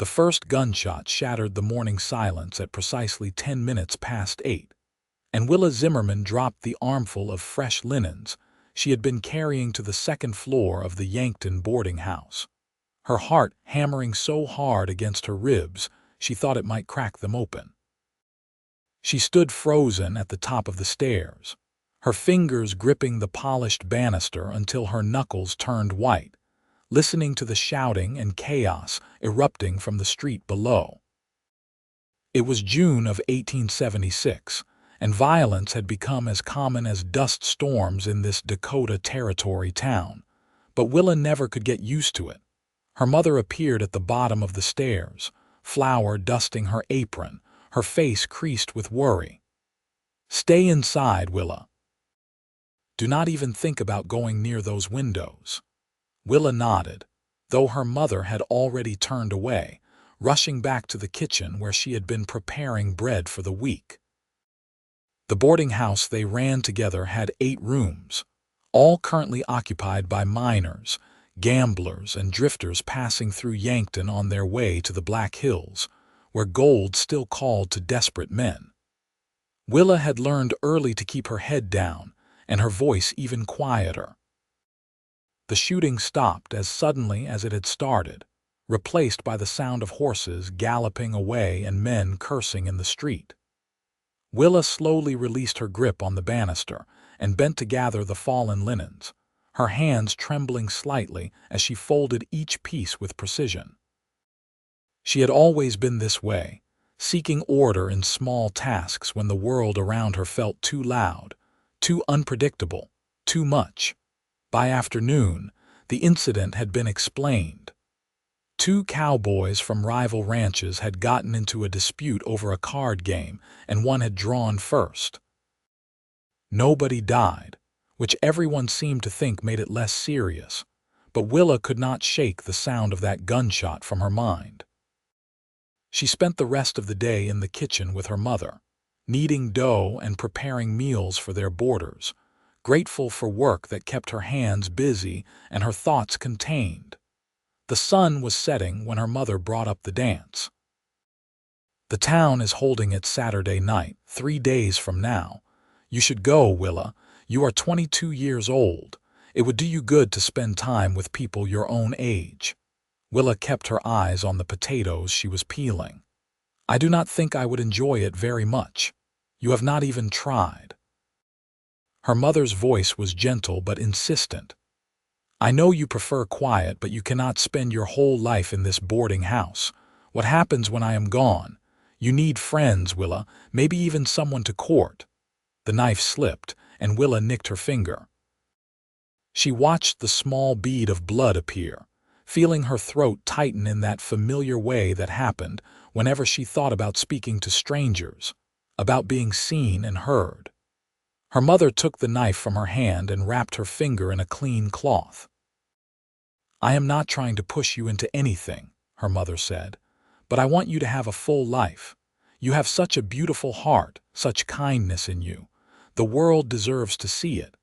The first gunshot shattered the morning silence at precisely 10 minutes past 8, and Willa Zimmerman dropped the armful of fresh linens she had been carrying to the second floor of the Yankton boarding house, her heart hammering so hard against her ribs she thought it might crack them open. She stood frozen at the top of the stairs, her fingers gripping the polished banister until her knuckles turned white, listening to the shouting and chaos erupting from the street below. It was June of 1876, and violence had become as common as dust storms in this Dakota Territory town, but Willa never could get used to it. Her mother appeared at the bottom of the stairs, flour dusting her apron, her face creased with worry. "Stay inside, Willa. Do not even think about going near those windows." Willa nodded, though her mother had already turned away, rushing back to the kitchen where she had been preparing bread for the week. The boarding house they ran together had 8 rooms, all currently occupied by miners, gamblers, and drifters passing through Yankton on their way to the Black Hills, where gold still called to desperate men. Willa had learned early to keep her head down, and her voice even quieter. The shooting stopped as suddenly as it had started, replaced by the sound of horses galloping away and men cursing in the street. Willa slowly released her grip on the banister and bent to gather the fallen linens, her hands trembling slightly as she folded each piece with precision. She had always been this way, seeking order in small tasks when the world around her felt too loud, too unpredictable, too much. By afternoon, the incident had been explained. 2 cowboys from rival ranches had gotten into a dispute over a card game, and one had drawn first. Nobody died, which everyone seemed to think made it less serious, but Willa could not shake the sound of that gunshot from her mind. She spent the rest of the day in the kitchen with her mother, kneading dough and preparing meals for their boarders, grateful for work that kept her hands busy and her thoughts contained. The sun was setting when her mother brought up the dance. "The town is holding it Saturday night, 3 days from now. You should go, Willa. You are 22 years old. It would do you good to spend time with people your own age." Willa kept her eyes on the potatoes she was peeling. "I do not think I would enjoy it very much. You have not even tried." Her mother's voice was gentle but insistent. "I know you prefer quiet, but you cannot spend your whole life in this boarding house. What happens when I am gone? You need friends, Willa, maybe even someone to court." The knife slipped, and Willa nicked her finger. She watched the small bead of blood appear, feeling her throat tighten in that familiar way that happened whenever she thought about speaking to strangers, about being seen and heard. Her mother took the knife from her hand and wrapped her finger in a clean cloth. "I am not trying to push you into anything," her mother said, "but I want you to have a full life. You have such a beautiful heart, such kindness in you. The world deserves to see it."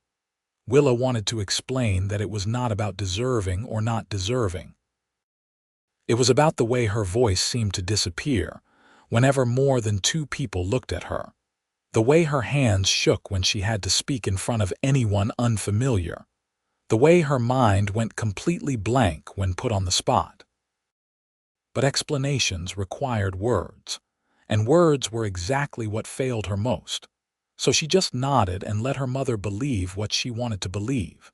Willa wanted to explain that it was not about deserving or not deserving. It was about the way her voice seemed to disappear whenever more than 2 people looked at her, the way her hands shook when she had to speak in front of anyone unfamiliar, the way her mind went completely blank when put on the spot. But explanations required words, and words were exactly what failed her most. So she just nodded and let her mother believe what she wanted to believe.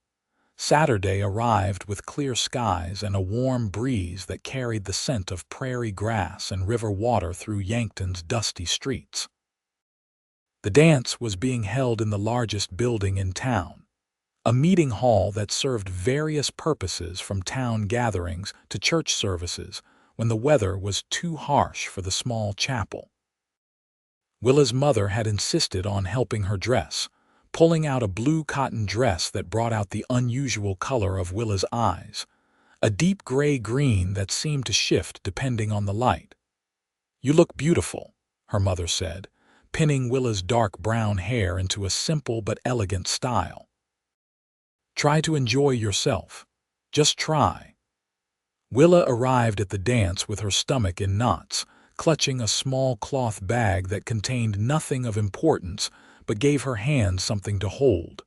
Saturday arrived with clear skies and a warm breeze that carried the scent of prairie grass and river water through Yankton's dusty streets. The dance was being held in the largest building in town, a meeting hall that served various purposes from town gatherings to church services when the weather was too harsh for the small chapel. Willa's mother had insisted on helping her dress, pulling out a blue cotton dress that brought out the unusual color of Willa's eyes, a deep gray-green that seemed to shift depending on the light. "You look beautiful," her mother said, pinning Willa's dark brown hair into a simple but elegant style. "Try to enjoy yourself. Just try." Willa arrived at the dance with her stomach in knots, clutching a small cloth bag that contained nothing of importance but gave her hands something to hold.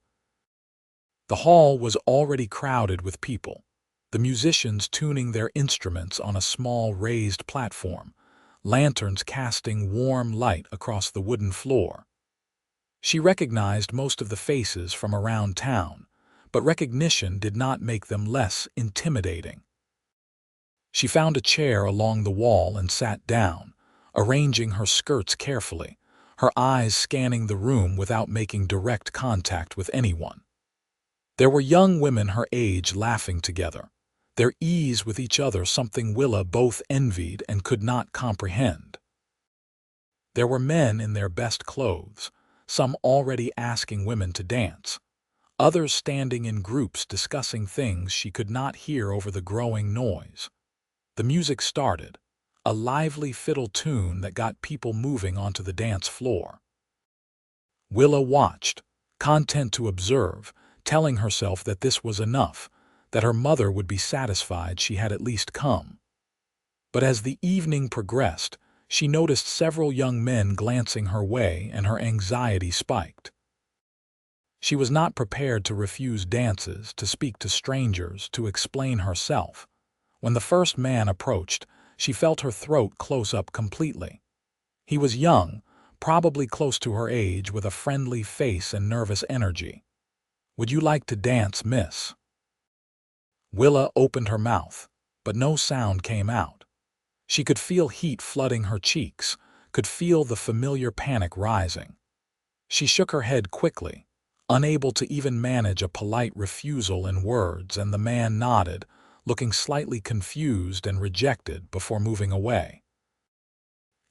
The hall was already crowded with people, the musicians tuning their instruments on a small raised platform, lanterns casting warm light across the wooden floor. She recognized most of the faces from around town, but recognition did not make them less intimidating. She found a chair along the wall and sat down, arranging her skirts carefully, her eyes scanning the room without making direct contact with anyone. There were young women her age laughing together, their ease with each other something Willa both envied and could not comprehend. There were men in their best clothes, some already asking women to dance, others standing in groups discussing things she could not hear over the growing noise. The music started, a lively fiddle tune that got people moving onto the dance floor. Willa watched, content to observe, telling herself that this was enough, that her mother would be satisfied she had at least come. But as the evening progressed, she noticed several young men glancing her way and her anxiety spiked. She was not prepared to refuse dances, to speak to strangers, to explain herself. When the first man approached, she felt her throat close up completely. He was young, probably close to her age, with a friendly face and nervous energy. "Would you like to dance, miss?" Willa opened her mouth, but no sound came out. She could feel heat flooding her cheeks, could feel the familiar panic rising. She shook her head quickly, unable to even manage a polite refusal in words, and the man nodded, looking slightly confused and rejected before moving away.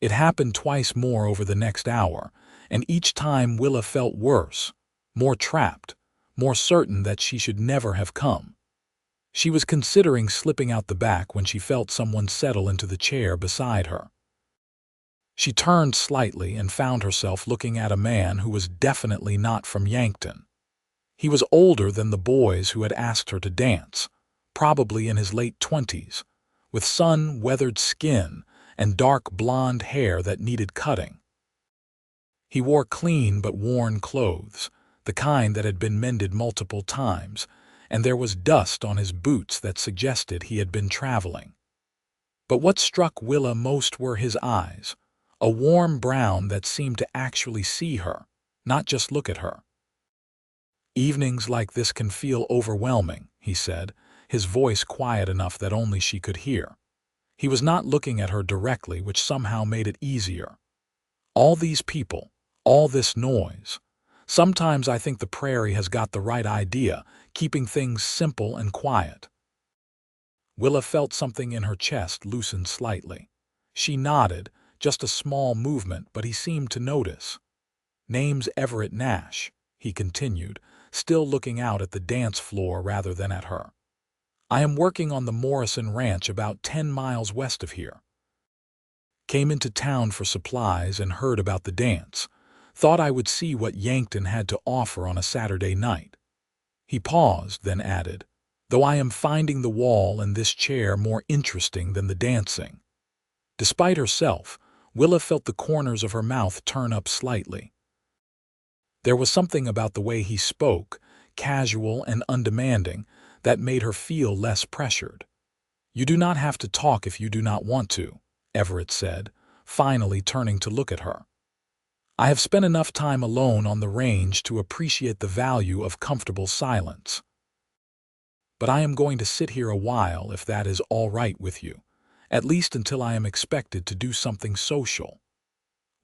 It happened twice more over the next hour, and each time Willa felt worse, more trapped, more certain that she should never have come. She was considering slipping out the back when she felt someone settle into the chair beside her. She turned slightly and found herself looking at a man who was definitely not from Yankton. He was older than the boys who had asked her to dance, probably in his late 20s, with sun-weathered skin and dark blonde hair that needed cutting. He wore clean but worn clothes, the kind that had been mended multiple times, and there was dust on his boots that suggested he had been traveling. But what struck Willa most were his eyes, a warm brown that seemed to actually see her, not just look at her. "Evenings like this can feel overwhelming," he said, his voice quiet enough that only she could hear. He was not looking at her directly, which somehow made it easier. "All these people, all this noise. Sometimes I think the prairie has got the right idea, keeping things simple and quiet." Willa felt something in her chest loosen slightly. She nodded, just a small movement, but he seemed to notice. "Name's Everett Nash," he continued, still looking out at the dance floor rather than at her. "I am working on the Morrison Ranch about 10 miles west of here. Came into town for supplies and heard about the dance. Thought I would see what Yankton had to offer on a Saturday night." He paused, then added, "Though I am finding the wall and this chair more interesting than the dancing." Despite herself, Willa felt the corners of her mouth turn up slightly. There was something about the way he spoke, casual and undemanding, that made her feel less pressured. "You do not have to talk if you do not want to," Everett said, finally turning to look at her. "I have spent enough time alone on the range to appreciate the value of comfortable silence. But I am going to sit here a while if that is all right with you, at least until I am expected to do something social."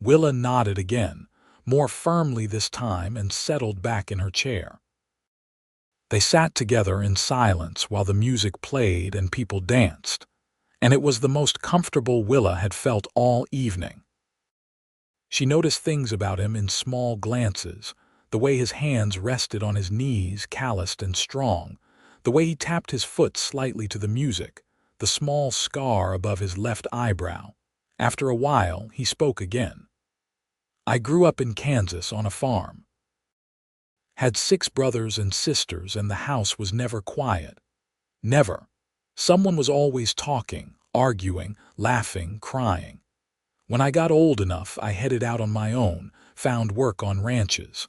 Willa nodded again, more firmly this time, and settled back in her chair. They sat together in silence while the music played and people danced, and it was the most comfortable Willa had felt all evening. She noticed things about him in small glances, the way his hands rested on his knees, calloused and strong, the way he tapped his foot slightly to the music, the small scar above his left eyebrow. After a while, he spoke again. "I grew up in Kansas on a farm. Had 6 brothers and sisters, and the house was never quiet. Never. Someone was always talking, arguing, laughing, crying. When I got old enough, I headed out on my own, found work on ranches.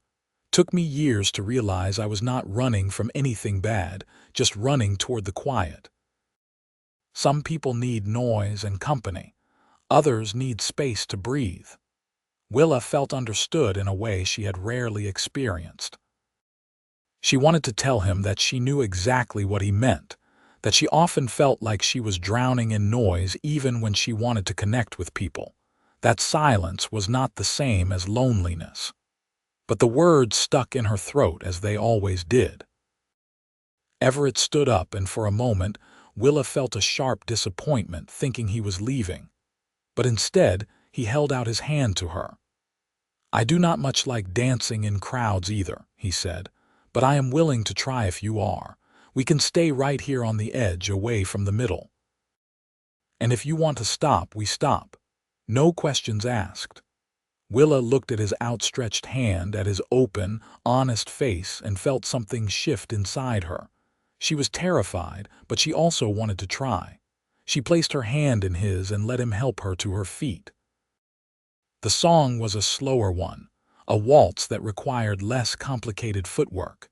Took me years to realize I was not running from anything bad, just running toward the quiet. Some people need noise and company. Others need space to breathe. Willa felt understood in a way she had rarely experienced. She wanted to tell him that she knew exactly what he meant, that she often felt like she was drowning in noise even when she wanted to connect with people. That silence was not the same as loneliness. But the words stuck in her throat as they always did. Everett stood up, and for a moment, Willa felt a sharp disappointment, thinking he was leaving. But instead, he held out his hand to her. "I do not much like dancing in crowds either," he said, "but I am willing to try if you are. We can stay right here on the edge, away from the middle. And if you want to stop, we stop. No questions asked." Willa looked at his outstretched hand, at his open, honest face, and felt something shift inside her. She was terrified, but she also wanted to try. She placed her hand in his and let him help her to her feet. The song was a slower one, a waltz that required less complicated footwork.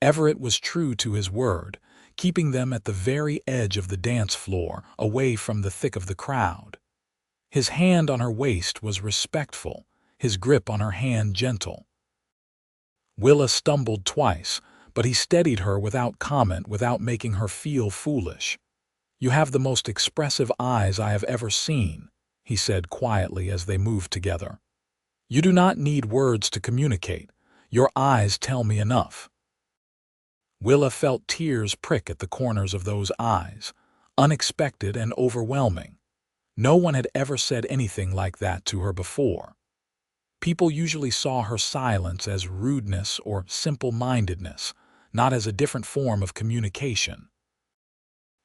Everett was true to his word, keeping them at the very edge of the dance floor, away from the thick of the crowd. His hand on her waist was respectful, his grip on her hand gentle. Willa stumbled twice, but he steadied her without comment, without making her feel foolish. "You have the most expressive eyes I have ever seen," he said quietly as they moved together. "You do not need words to communicate. Your eyes tell me enough." Willa felt tears prick at the corners of those eyes, unexpected and overwhelming. No one had ever said anything like that to her before. People usually saw her silence as rudeness or simple-mindedness, not as a different form of communication.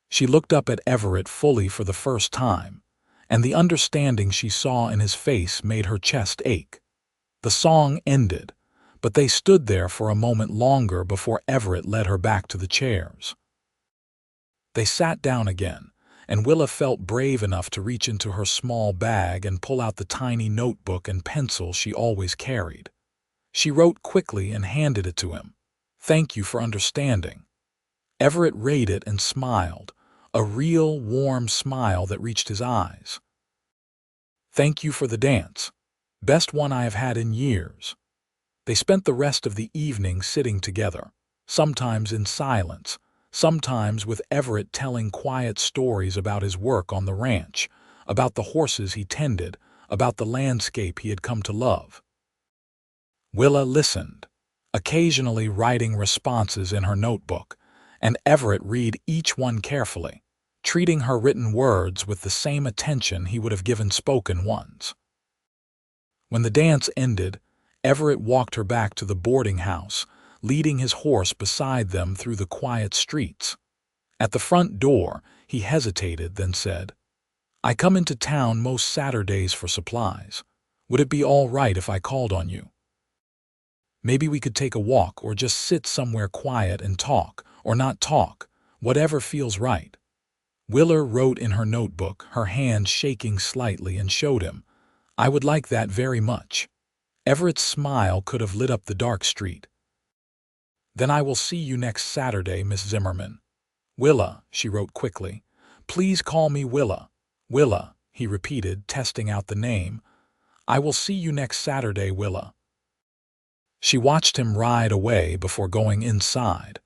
She looked up at Everett fully for the first time, and the understanding she saw in his face made her chest ache. The song ended, but they stood there for a moment longer before Everett led her back to the chairs. They sat down again, and Willa felt brave enough to reach into her small bag and pull out the tiny notebook and pencil she always carried. She wrote quickly and handed it to him. "Thank you for understanding." Everett read it and smiled, a real, warm smile that reached his eyes. "Thank you for the dance. Best one I have had in years." They spent the rest of the evening sitting together, sometimes in silence, sometimes with Everett telling quiet stories about his work on the ranch, about the horses he tended, about the landscape he had come to love. Willa listened, occasionally writing responses in her notebook, and Everett read each one carefully, treating her written words with the same attention he would have given spoken ones. When the dance ended, Everett walked her back to the boarding house, leading his horse beside them through the quiet streets. At the front door, he hesitated, then said, "I come into town most Saturdays for supplies. Would it be all right if I called on you? Maybe we could take a walk or just sit somewhere quiet and talk, or not talk, whatever feels right." Willa wrote in her notebook, her hand shaking slightly, and showed him. "I would like that very much." Everett's smile could have lit up the dark street. "Then I will see you next Saturday, Miss Zimmerman." "Willa," she wrote quickly. "Please call me Willa." "Willa," he repeated, testing out the name. "I will see you next Saturday, Willa." She watched him ride away before going inside,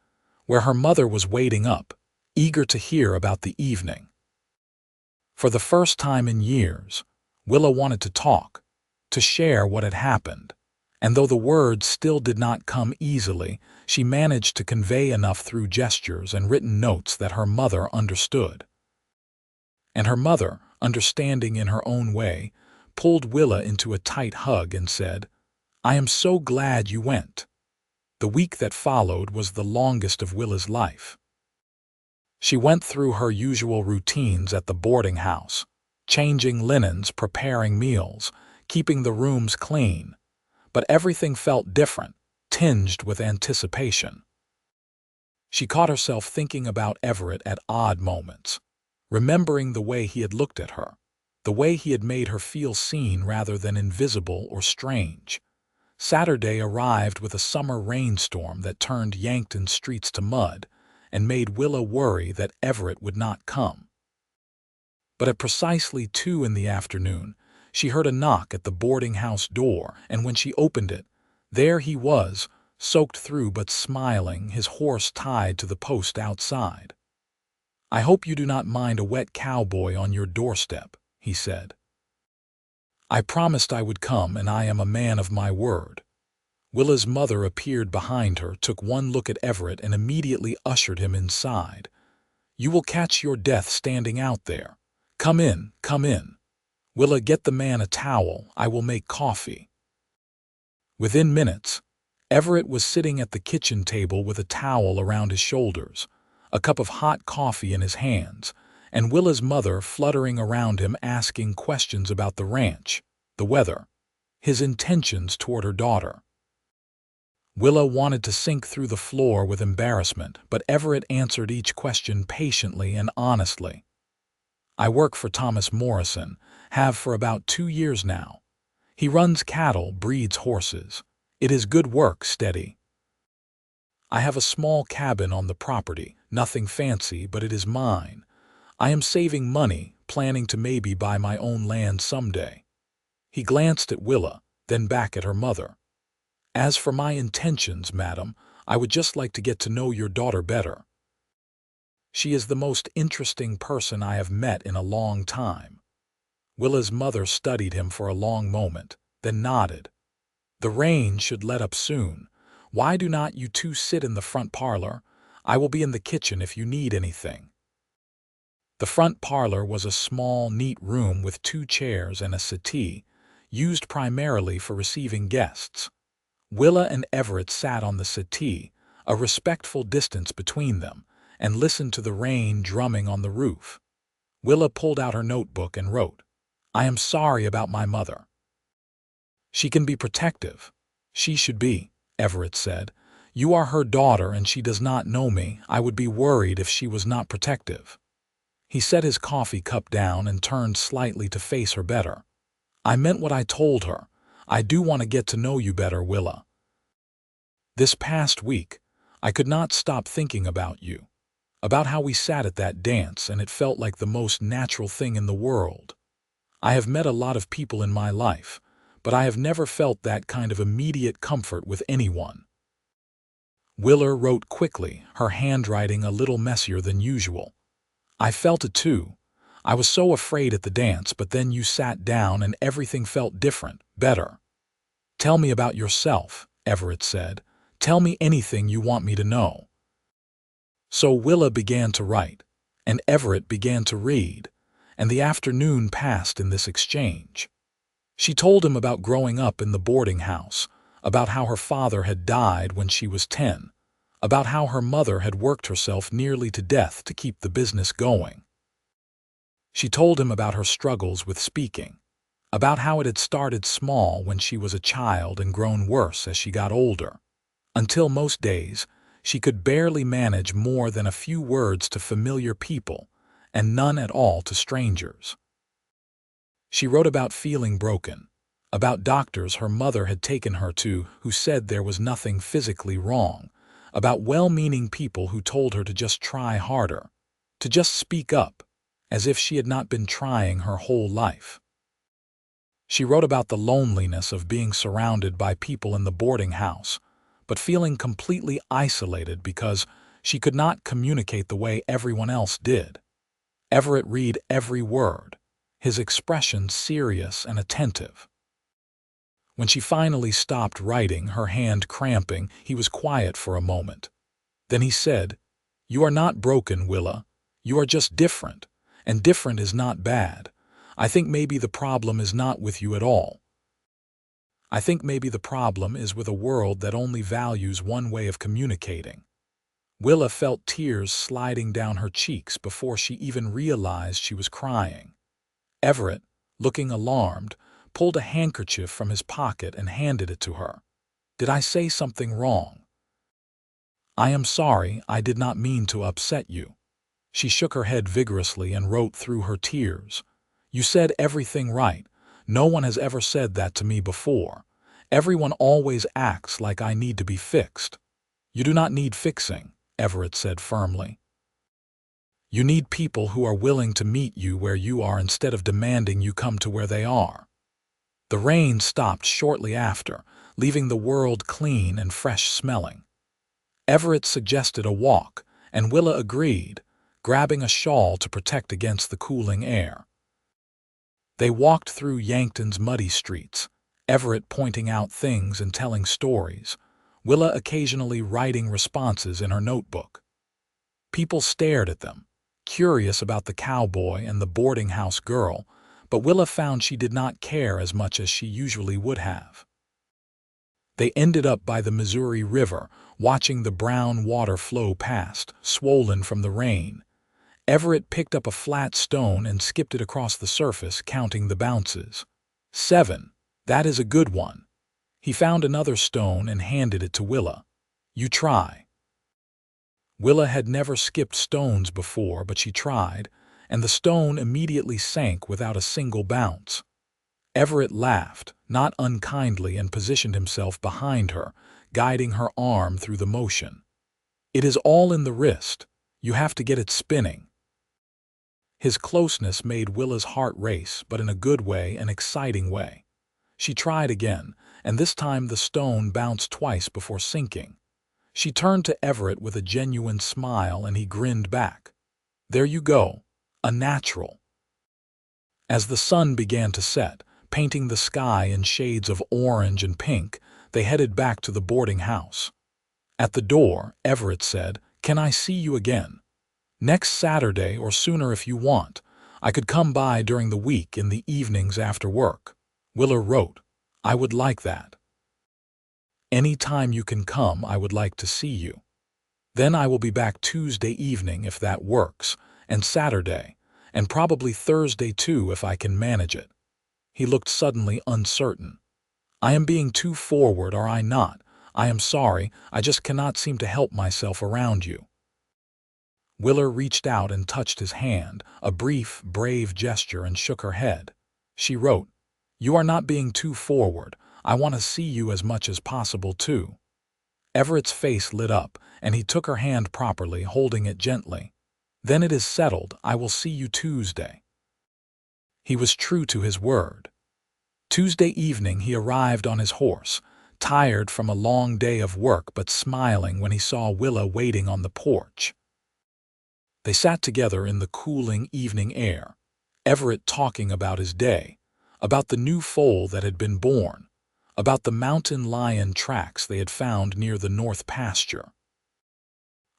where her mother was waiting up, eager to hear about the evening. For the first time in years, Willa wanted to talk, to share what had happened, and though the words still did not come easily, she managed to convey enough through gestures and written notes that her mother understood. And her mother, understanding in her own way, pulled Willa into a tight hug and said, "I am so glad you went." The week that followed was the longest of Willa's life. She went through her usual routines at the boarding house, changing linens, preparing meals, keeping the rooms clean, but everything felt different, tinged with anticipation. She caught herself thinking about Everett at odd moments, remembering the way he had looked at her, the way he had made her feel seen rather than invisible or strange. Saturday arrived with a summer rainstorm that turned Yankton's streets to mud and made Willa worry that Everett would not come. But at precisely 2 in the afternoon, she heard a knock at the boarding house door, and when she opened it, there he was, soaked through but smiling, his horse tied to the post outside. "I hope you do not mind a wet cowboy on your doorstep," he said. "I promised I would come, and I am a man of my word." Willa's mother appeared behind her, took one look at Everett, and immediately ushered him inside. "You will catch your death standing out there. Come in, come in. Willa, get the man a towel. I will make coffee." Within minutes, Everett was sitting at the kitchen table with a towel around his shoulders, a cup of hot coffee in his hands, and Willa's mother fluttering around him, asking questions about the ranch, the weather, his intentions toward her daughter. Willa wanted to sink through the floor with embarrassment, but Everett answered each question patiently and honestly. "I work for Thomas Morrison, have for about 2 years now. He runs cattle, breeds horses. It is good work, steady. I have a small cabin on the property, nothing fancy, but it is mine. I am saving money, planning to maybe buy my own land someday." He glanced at Willa, then back at her mother. "As for my intentions, madam, I would just like to get to know your daughter better. She is the most interesting person I have met in a long time." Willa's mother studied him for a long moment, then nodded. "The rain should let up soon. Why do not you two sit in the front parlor? I will be in the kitchen if you need anything." The front parlor was a small, neat room with 2 chairs and a settee, used primarily for receiving guests. Willa and Everett sat on the settee, a respectful distance between them, and listened to the rain drumming on the roof. Willa pulled out her notebook and wrote, "I am sorry about my mother. She can be protective. She should be," Everett said. "You are her daughter and she does not know me. I would be worried if she was not protective." He set his coffee cup down and turned slightly to face her better. "I meant what I told her. I do want to get to know you better, Willa. This past week, I could not stop thinking about you, about how we sat at that dance, and it felt like the most natural thing in the world. I have met a lot of people in my life, but I have never felt that kind of immediate comfort with anyone." Willa wrote quickly, her handwriting a little messier than usual. "I felt it too. I was so afraid at the dance, but then you sat down and everything felt different, better." "Tell me about yourself," Everett said. "Tell me anything you want me to know." So Willa began to write, and Everett began to read, and the afternoon passed in this exchange. She told him about growing up in the boarding house, about how her father had died when she was 10, about how her mother had worked herself nearly to death to keep the business going. She told him about her struggles with speaking, about how it had started small when she was a child and grown worse as she got older, until most days she could barely manage more than a few words to familiar people and none at all to strangers. She wrote about feeling broken, about doctors her mother had taken her to who said there was nothing physically wrong, about well-meaning people who told her to just try harder, to just speak up, as if she had not been trying her whole life. She wrote about the loneliness of being surrounded by people in the boarding house, but feeling completely isolated because she could not communicate the way everyone else did. Everett read every word, his expression serious and attentive. When she finally stopped writing, her hand cramping, he was quiet for a moment. Then he said, "You are not broken, Willa. You are just different, and different is not bad. I think maybe the problem is not with you at all. I think maybe the problem is with a world that only values one way of communicating." Willa felt tears sliding down her cheeks before she even realized she was crying. Everett, looking alarmed, pulled a handkerchief from his pocket and handed it to her. "Did I say something wrong?" "I am sorry, I did not mean to upset you." She shook her head vigorously and wrote through her tears. "You said everything right. No one has ever said that to me before. Everyone always acts like I need to be fixed." "You do not need fixing," Everett said firmly. "You need people who are willing to meet you where you are instead of demanding you come to where they are." The rain stopped shortly after, leaving the world clean and fresh-smelling. Everett suggested a walk, and Willa agreed, grabbing a shawl to protect against the cooling air. They walked through Yankton's muddy streets, Everett pointing out things and telling stories, Willa occasionally writing responses in her notebook. People stared at them, curious about the cowboy and the boarding house girl, but Willa found she did not care as much as she usually would have. They ended up by the Missouri River, watching the brown water flow past, swollen from the rain. Everett picked up a flat stone and skipped it across the surface, counting the bounces. 7. That is a good one. He found another stone and handed it to Willa. "You try." Willa had never skipped stones before, but she tried, and the stone immediately sank without a single bounce. Everett laughed, not unkindly, and positioned himself behind her, guiding her arm through the motion. "It is all in the wrist. You have to get it spinning." His closeness made Willa's heart race, but in a good way, an exciting way. She tried again, and this time the stone bounced twice before sinking. She turned to Everett with a genuine smile, and he grinned back. "There you go. A natural." As the sun began to set, painting the sky in shades of orange and pink, they headed back to the boarding house. At the door, Everett said, "Can I see you again?" "Next Saturday or sooner if you want. I could come by during the week in the evenings after work." Willa wrote, "I would like that. Any time you can come, I would like to see you. Then I will be back Tuesday evening if that works, and Saturday, and probably Thursday too if I can manage it." He looked suddenly uncertain. "I am being too forward, are I not? I am sorry, I just cannot seem to help myself around you." Willa reached out and touched his hand, a brief, brave gesture, and shook her head. She wrote, "You are not being too forward. I want to see you as much as possible, too." Everett's face lit up, and he took her hand properly, holding it gently. "Then it is settled. I will see you Tuesday." He was true to his word. Tuesday evening he arrived on his horse, tired from a long day of work but smiling when he saw Willa waiting on the porch. They sat together in the cooling evening air, Everett talking about his day, about the new foal that had been born, about the mountain lion tracks they had found near the north pasture.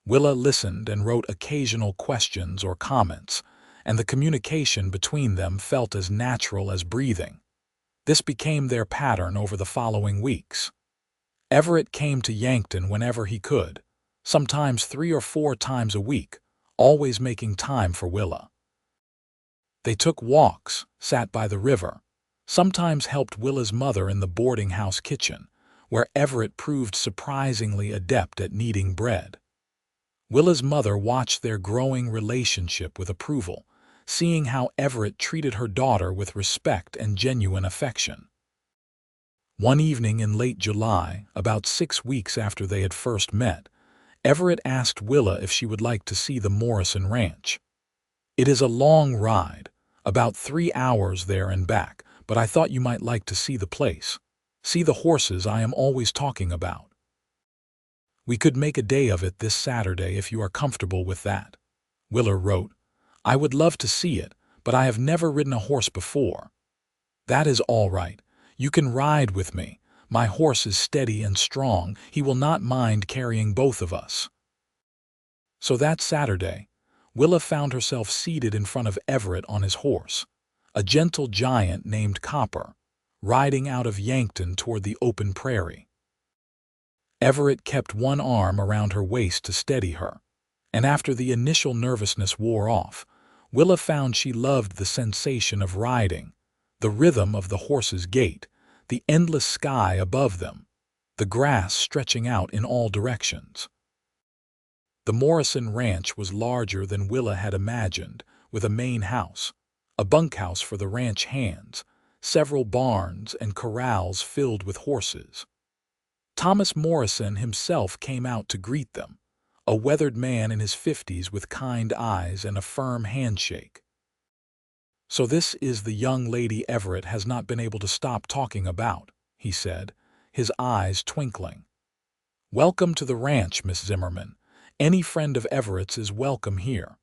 Willa listened and wrote occasional questions or comments, and the communication between them felt as natural as breathing. This became their pattern over the following weeks. Everett came to Yankton whenever he could, sometimes 3 or 4 times a week, always making time for Willa. They took walks, sat by the river, sometimes helped Willa's mother in the boarding house kitchen, where Everett proved surprisingly adept at kneading bread. Willa's mother watched their growing relationship with approval, seeing how Everett treated her daughter with respect and genuine affection. One evening in late July, about 6 weeks after they had first met, Everett asked Willa if she would like to see the Morrison Ranch. "It is a long ride, about 3 hours there and back, but I thought you might like to see the place. See the horses I am always talking about. We could make a day of it this Saturday if you are comfortable with that." Willa wrote, "I would love to see it, but I have never ridden a horse before." "That is all right. You can ride with me. My horse is steady and strong. He will not mind carrying both of us." So that Saturday, Willa found herself seated in front of Everett on his horse, a gentle giant named Copper, riding out of Yankton toward the open prairie. Everett kept one arm around her waist to steady her, and after the initial nervousness wore off, Willa found she loved the sensation of riding, the rhythm of the horse's gait, the endless sky above them, the grass stretching out in all directions. The Morrison ranch was larger than Willa had imagined, with a main house, a bunkhouse for the ranch hands, several barns and corrals filled with horses. Thomas Morrison himself came out to greet them, a weathered man in his 50s with kind eyes and a firm handshake. "So this is the young lady Everett has not been able to stop talking about," he said, his eyes twinkling. "Welcome to the ranch, Miss Zimmerman. Any friend of Everett's is welcome here."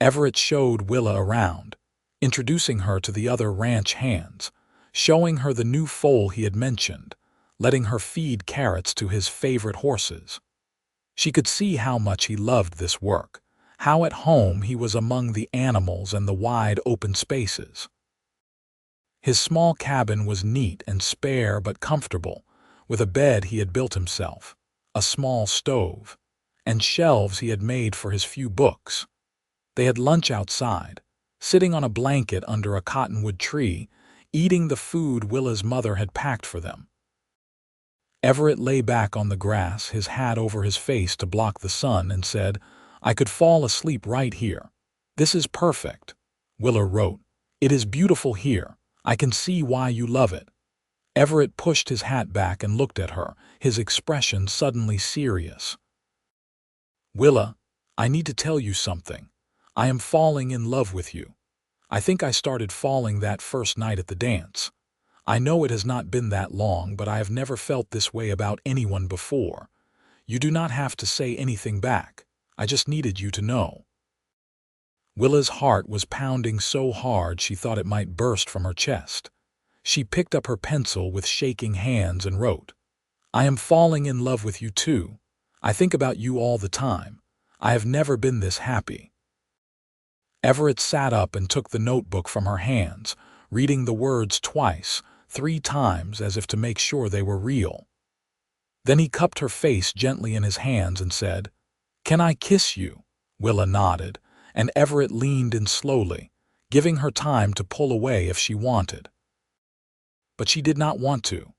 Everett showed Willa around, introducing her to the other ranch hands, showing her the new foal he had mentioned, letting her feed carrots to his favorite horses. She could see how much he loved this work, how at home he was among the animals and the wide open spaces. His small cabin was neat and spare but comfortable, with a bed he had built himself, a small stove, and shelves he had made for his few books. They had lunch outside, sitting on a blanket under a cottonwood tree, eating the food Willa's mother had packed for them. Everett lay back on the grass, his hat over his face to block the sun, and said, "I could fall asleep right here. This is perfect." Willa wrote, "It is beautiful here. I can see why you love it." Everett pushed his hat back and looked at her, his expression suddenly serious. "Willa, I need to tell you something. I am falling in love with you. I think I started falling that first night at the dance. I know it has not been that long, but I have never felt this way about anyone before. You do not have to say anything back. I just needed you to know." Willa's heart was pounding so hard she thought it might burst from her chest. She picked up her pencil with shaking hands and wrote, "I am falling in love with you too. I think about you all the time. I have never been this happy." Everett sat up and took the notebook from her hands, reading the words twice, 3 times, as if to make sure they were real. Then he cupped her face gently in his hands and said, "Can I kiss you?" Willa nodded, and Everett leaned in slowly, giving her time to pull away if she wanted. But she did not want to.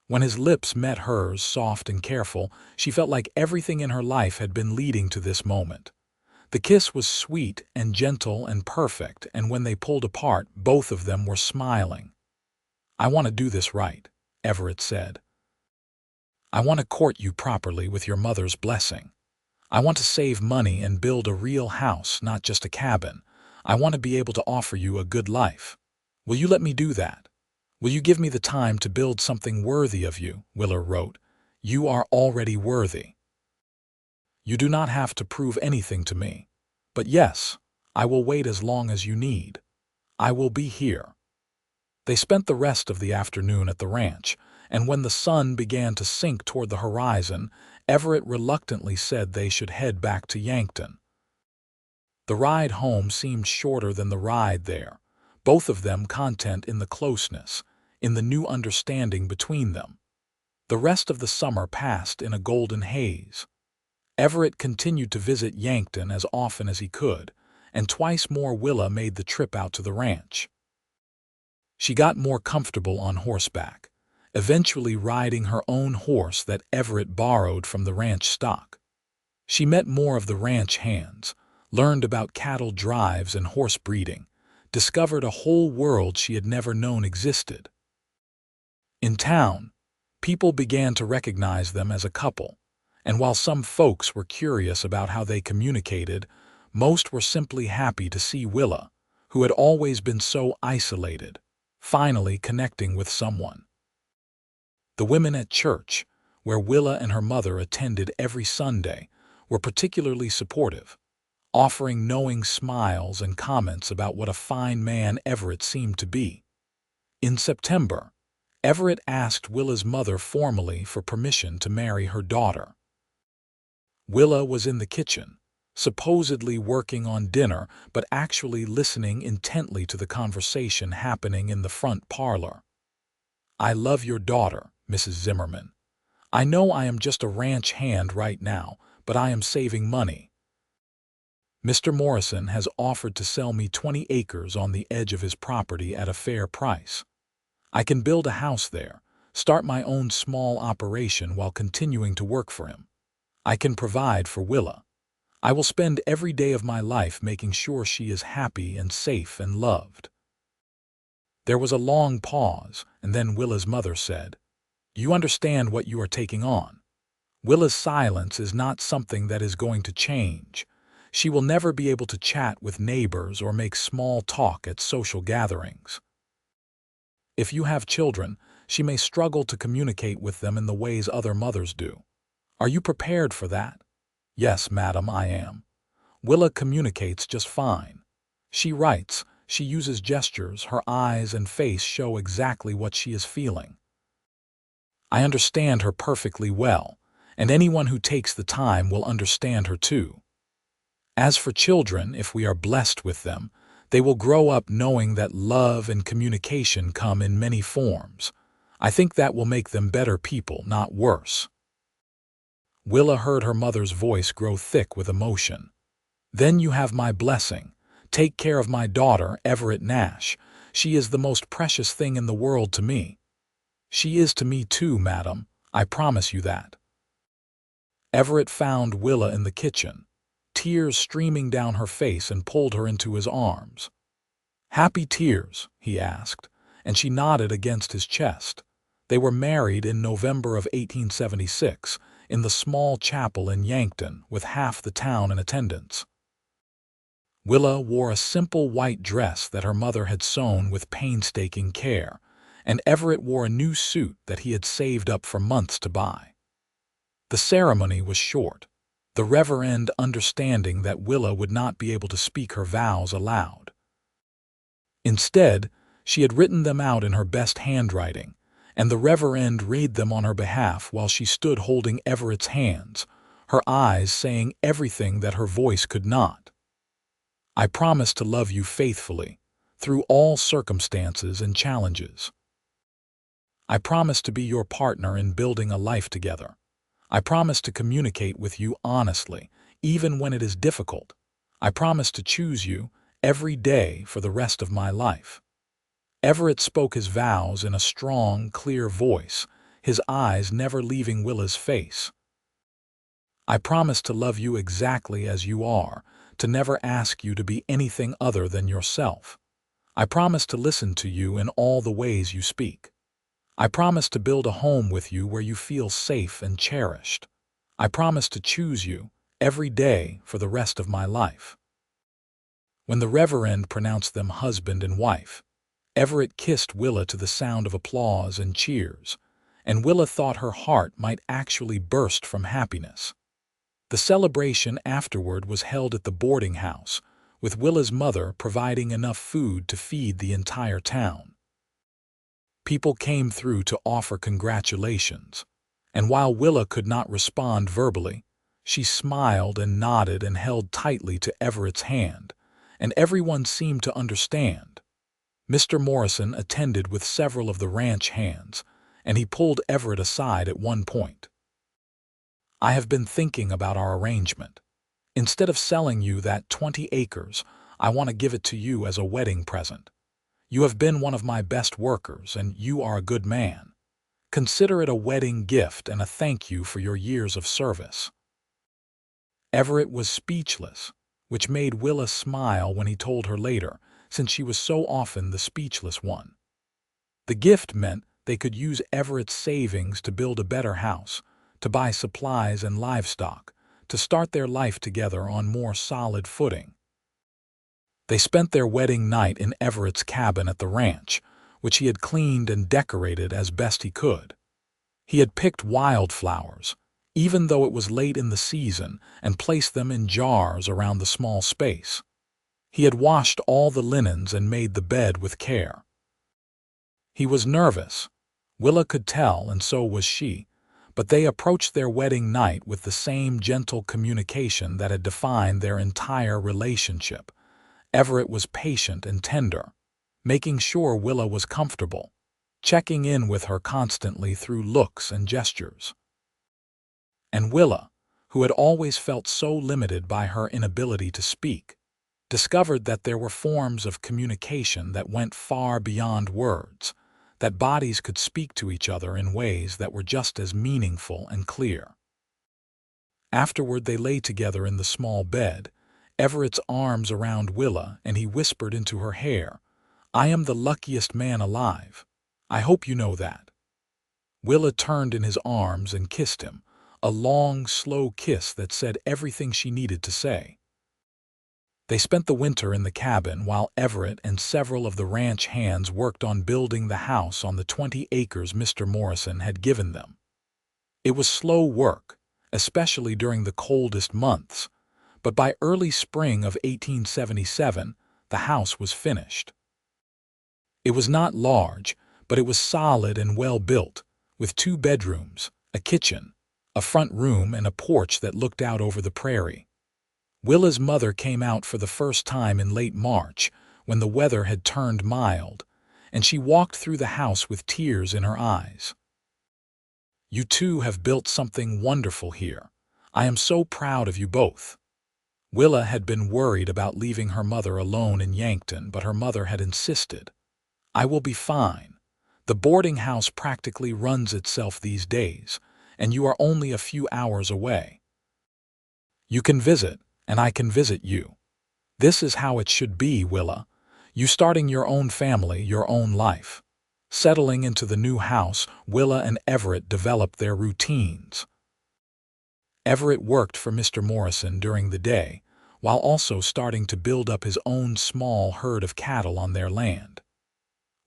When his lips met hers, soft and careful, she felt like everything in her life had been leading to this moment. The kiss was sweet and gentle and perfect, and when they pulled apart, both of them were smiling. "I want to do this right," Everett said. "I want to court you properly with your mother's blessing. I want to save money and build a real house, not just a cabin. I want to be able to offer you a good life. Will you let me do that? Will you give me the time to build something worthy of you?" Willa wrote. "You are already worthy. You do not have to prove anything to me. But yes, I will wait as long as you need. I will be here." They spent the rest of the afternoon at the ranch, and when the sun began to sink toward the horizon, Everett reluctantly said they should head back to Yankton. The ride home seemed shorter than the ride there, both of them content in the closeness, in the new understanding between them. The rest of the summer passed in a golden haze. Everett continued to visit Yankton as often as he could, and twice more Willa made the trip out to the ranch. She got more comfortable on horseback, eventually riding her own horse that Everett borrowed from the ranch stock. She met more of the ranch hands, learned about cattle drives and horse breeding, discovered a whole world she had never known existed. In town, people began to recognize them as a couple, and while some folks were curious about how they communicated, most were simply happy to see Willa, who had always been so isolated, finally connecting with someone. The women at church, where Willa and her mother attended every Sunday, were particularly supportive, offering knowing smiles and comments about what a fine man Everett seemed to be. In September, Everett asked Willa's mother formally for permission to marry her daughter. Willa was in the kitchen, supposedly working on dinner, but actually listening intently to the conversation happening in the front parlor. "I love your daughter, Mrs. Zimmerman. I know I am just a ranch hand right now, but I am saving money. Mr. Morrison has offered to sell me 20 acres on the edge of his property at a fair price. I can build a house there, start my own small operation while continuing to work for him. I can provide for Willa. I will spend every day of my life making sure she is happy and safe and loved." There was a long pause, and then Willa's mother said, "You understand what you are taking on. Willa's silence is not something that is going to change. She will never be able to chat with neighbors or make small talk at social gatherings. If you have children, she may struggle to communicate with them in the ways other mothers do. Are you prepared for that?" "Yes, madam, I am. Willa communicates just fine. She writes, she uses gestures, her eyes and face show exactly what she is feeling. I understand her perfectly well, and anyone who takes the time will understand her too. As for children, if we are blessed with them, they will grow up knowing that love and communication come in many forms. I think that will make them better people, not worse." Willa heard her mother's voice grow thick with emotion. "Then you have my blessing. Take care of my daughter, Everett Nash. She is the most precious thing in the world to me." "She is to me too, madam. I promise you that." Everett found Willa in the kitchen, tears streaming down her face, and pulled her into his arms. "Happy tears?" he asked, and she nodded against his chest. They were married in November of 1876 in the small chapel in Yankton with half the town in attendance. Willa wore a simple white dress that her mother had sewn with painstaking care, and Everett wore a new suit that he had saved up for months to buy. The ceremony was short, the Reverend understanding that Willa would not be able to speak her vows aloud. Instead, she had written them out in her best handwriting, and the Reverend read them on her behalf while she stood holding Everett's hands, her eyes saying everything that her voice could not. "I promise to love you faithfully, through all circumstances and challenges. I promise to be your partner in building a life together. I promise to communicate with you honestly, even when it is difficult. I promise to choose you every day for the rest of my life." Everett spoke his vows in a strong, clear voice, his eyes never leaving Willa's face. "I promise to love you exactly as you are, to never ask you to be anything other than yourself. I promise to listen to you in all the ways you speak. I promise to build a home with you where you feel safe and cherished. I promise to choose you every day for the rest of my life." When the Reverend pronounced them husband and wife, Everett kissed Willa to the sound of applause and cheers, and Willa thought her heart might actually burst from happiness. The celebration afterward was held at the boarding house, with Willa's mother providing enough food to feed the entire town. People came through to offer congratulations, and while Willa could not respond verbally, she smiled and nodded and held tightly to Everett's hand, and everyone seemed to understand. Mr. Morrison attended with several of the ranch hands, and he pulled Everett aside at one point. "I have been thinking about our arrangement. Instead of selling you that 20 acres, I want to give it to you as a wedding present. You have been one of my best workers, and you are a good man. Consider it a wedding gift and a thank you for your years of service." Everett was speechless, which made Willa smile when he told her later, since she was so often the speechless one. The gift meant they could use Everett's savings to build a better house, to buy supplies and livestock, to start their life together on more solid footing. They spent their wedding night in Everett's cabin at the ranch, which he had cleaned and decorated as best he could. He had picked wildflowers, even though it was late in the season, and placed them in jars around the small space. He had washed all the linens and made the bed with care. He was nervous. Willa could tell, and so was she, but they approached their wedding night with the same gentle communication that had defined their entire relationship. Everett was patient and tender, making sure Willa was comfortable, checking in with her constantly through looks and gestures. And Willa, who had always felt so limited by her inability to speak, discovered that there were forms of communication that went far beyond words, that bodies could speak to each other in ways that were just as meaningful and clear. Afterward, they lay together in the small bed, Everett's arms around Willa, and he whispered into her hair, "I am the luckiest man alive. I hope you know that." Willa turned in his arms and kissed him, a long, slow kiss that said everything she needed to say. They spent the winter in the cabin while Everett and several of the ranch hands worked on building the house on the 20 acres Mr. Morrison had given them. It was slow work, especially during the coldest months, but by early spring of 1877, the house was finished. It was not large, but it was solid and well built, with 2 bedrooms, a kitchen, a front room, and a porch that looked out over the prairie. Willa's mother came out for the first time in late March, when the weather had turned mild, and she walked through the house with tears in her eyes. "You two have built something wonderful here. I am so proud of you both." Willa had been worried about leaving her mother alone in Yankton, but her mother had insisted. "I will be fine. The boarding house practically runs itself these days, and you are only a few hours away. You can visit, and I can visit you. This is how it should be, Willa. You starting your own family, your own life." Settling into the new house, Willa and Everett developed their routines. Everett worked for Mr. Morrison during the day, while also starting to build up his own small herd of cattle on their land.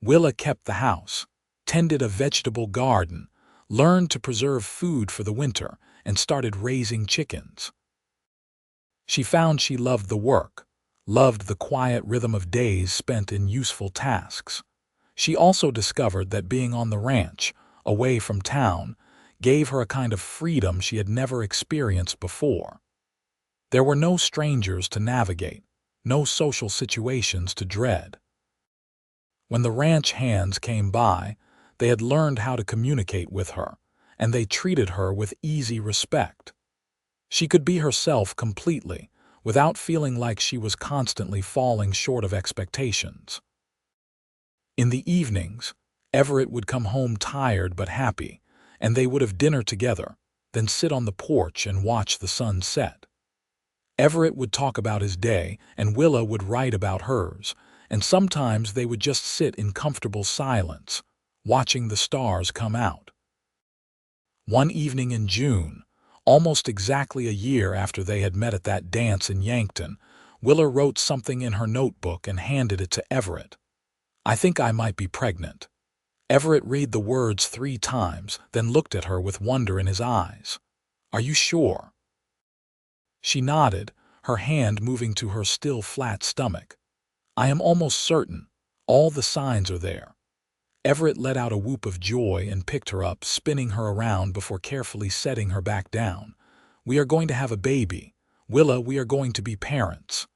Willa kept the house, tended a vegetable garden, learned to preserve food for the winter, and started raising chickens. She found she loved the work, loved the quiet rhythm of days spent in useful tasks. She also discovered that being on the ranch, away from town, gave her a kind of freedom she had never experienced before. There were no strangers to navigate, no social situations to dread. When the ranch hands came by, they had learned how to communicate with her, and they treated her with easy respect. She could be herself completely, without feeling like she was constantly falling short of expectations. In the evenings, Everett would come home tired but happy, and they would have dinner together, then sit on the porch and watch the sun set. Everett would talk about his day, and Willa would write about hers, and sometimes they would just sit in comfortable silence, watching the stars come out. One evening in June, almost exactly a year after they had met at that dance in Yankton, Willa wrote something in her notebook and handed it to Everett. "I think I might be pregnant." Everett read the words 3 times, then looked at her with wonder in his eyes. "Are you sure?" She nodded, her hand moving to her still flat stomach. "I am almost certain. All the signs are there." Everett let out a whoop of joy and picked her up, spinning her around before carefully setting her back down. "We are going to have a baby. Willa, we are going to be parents."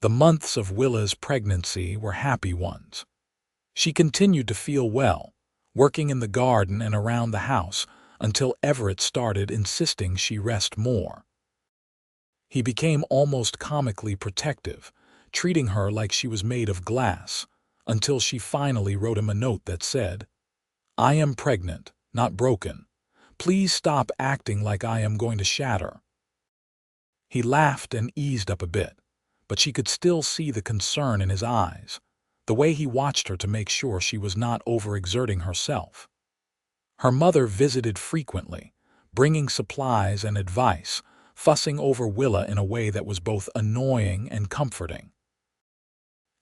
The months of Willa's pregnancy were happy ones. She continued to feel well, working in the garden and around the house, until Everett started insisting she rest more. He became almost comically protective, treating her like she was made of glass, until she finally wrote him a note that said, "I am pregnant, not broken. Please stop acting like I am going to shatter." He laughed and eased up a bit, but she could still see the concern in his eyes, the way he watched her to make sure she was not overexerting herself. Her mother visited frequently, bringing supplies and advice, fussing over Willa in a way that was both annoying and comforting.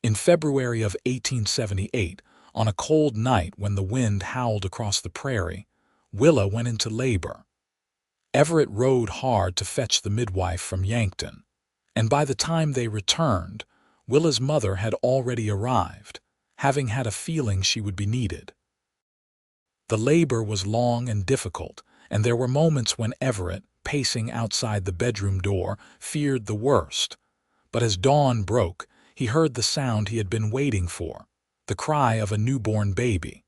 In February of 1878, on a cold night when the wind howled across the prairie, Willa went into labor. Everett rode hard to fetch the midwife from Yankton, and by the time they returned, Willa's mother had already arrived, having had a feeling she would be needed. The labor was long and difficult, and there were moments when Everett, pacing outside the bedroom door, feared the worst. But as dawn broke, he heard the sound he had been waiting for, the cry of a newborn baby.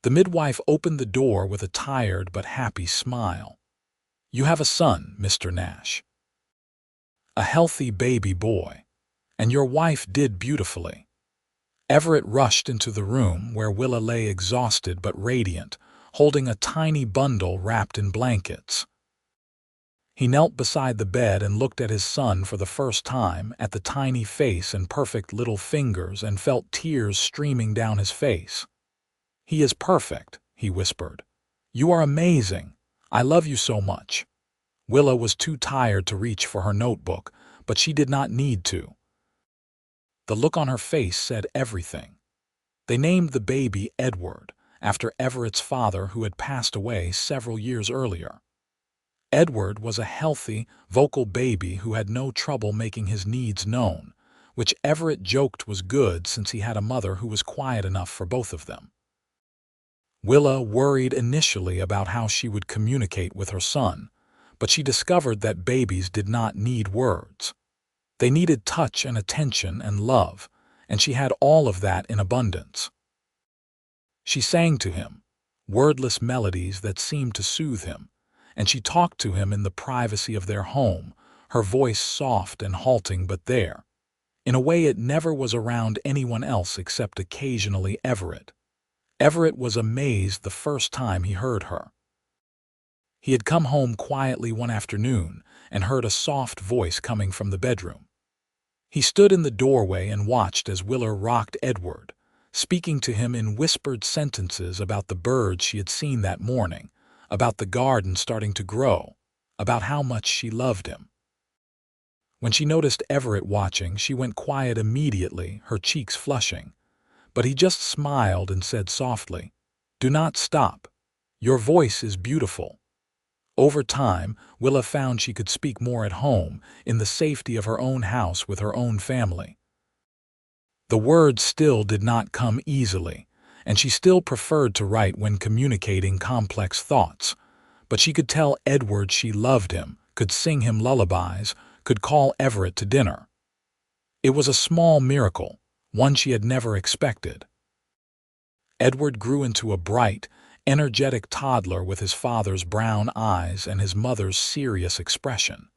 The midwife opened the door with a tired but happy smile. "You have a son, Mr. Nash. A healthy baby boy. And your wife did beautifully." Everett rushed into the room where Willa lay exhausted but radiant, holding a tiny bundle wrapped in blankets. He knelt beside the bed and looked at his son for the first time, at the tiny face and perfect little fingers, and felt tears streaming down his face. "He is perfect," he whispered. "You are amazing. I love you so much." Willa was too tired to reach for her notebook, but she did not need to. The look on her face said everything. They named the baby Edward, after Everett's father who had passed away several years earlier. Edward was a healthy, vocal baby who had no trouble making his needs known, which Everett joked was good since he had a mother who was quiet enough for both of them. Willa worried initially about how she would communicate with her son, but she discovered that babies did not need words. They needed touch and attention and love, and she had all of that in abundance. She sang to him, wordless melodies that seemed to soothe him, and she talked to him in the privacy of their home, her voice soft and halting but there, in a way it never was around anyone else except occasionally Everett. Everett was amazed the first time he heard her. He had come home quietly one afternoon and heard a soft voice coming from the bedroom. He stood in the doorway and watched as Willa rocked Edward, speaking to him in whispered sentences about the birds she had seen that morning, about the garden starting to grow, about how much she loved him. When she noticed Everett watching, she went quiet immediately, her cheeks flushing. But he just smiled and said softly, "Do not stop. Your voice is beautiful." Over time, Willa found she could speak more at home, in the safety of her own house with her own family. The words still did not come easily, and she still preferred to write when communicating complex thoughts, but she could tell Edward she loved him, could sing him lullabies, could call Everett to dinner. It was a small miracle, one she had never expected. Edward grew into a bright, energetic toddler with his father's brown eyes and his mother's serious expression.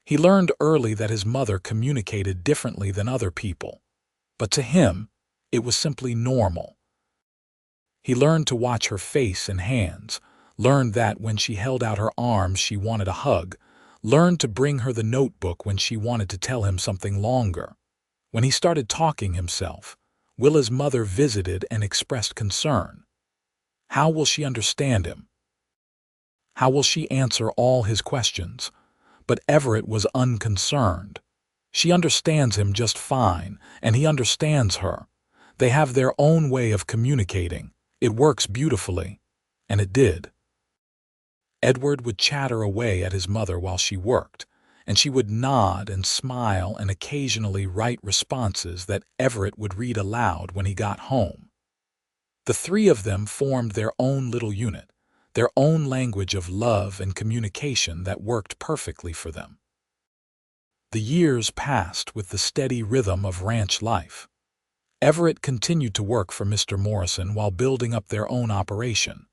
He learned early that his mother communicated differently than other people, but to him, it was simply normal. He learned to watch her face and hands, learned that when she held out her arms she wanted a hug, learned to bring her the notebook when she wanted to tell him something longer. When he started talking himself, Willa's mother visited and expressed concern. How will she understand him? How will she answer all his questions? But Everett was unconcerned. She understands him just fine, and he understands her. They have their own way of communicating. It works beautifully. And it did. Edward would chatter away at his mother while she worked, and she would nod and smile and occasionally write responses that Everett would read aloud when he got home. The three of them formed their own little unit, their own language of love and communication that worked perfectly for them. The years passed with the steady rhythm of ranch life. Everett continued to work for Mr. Morrison while building up their own operation.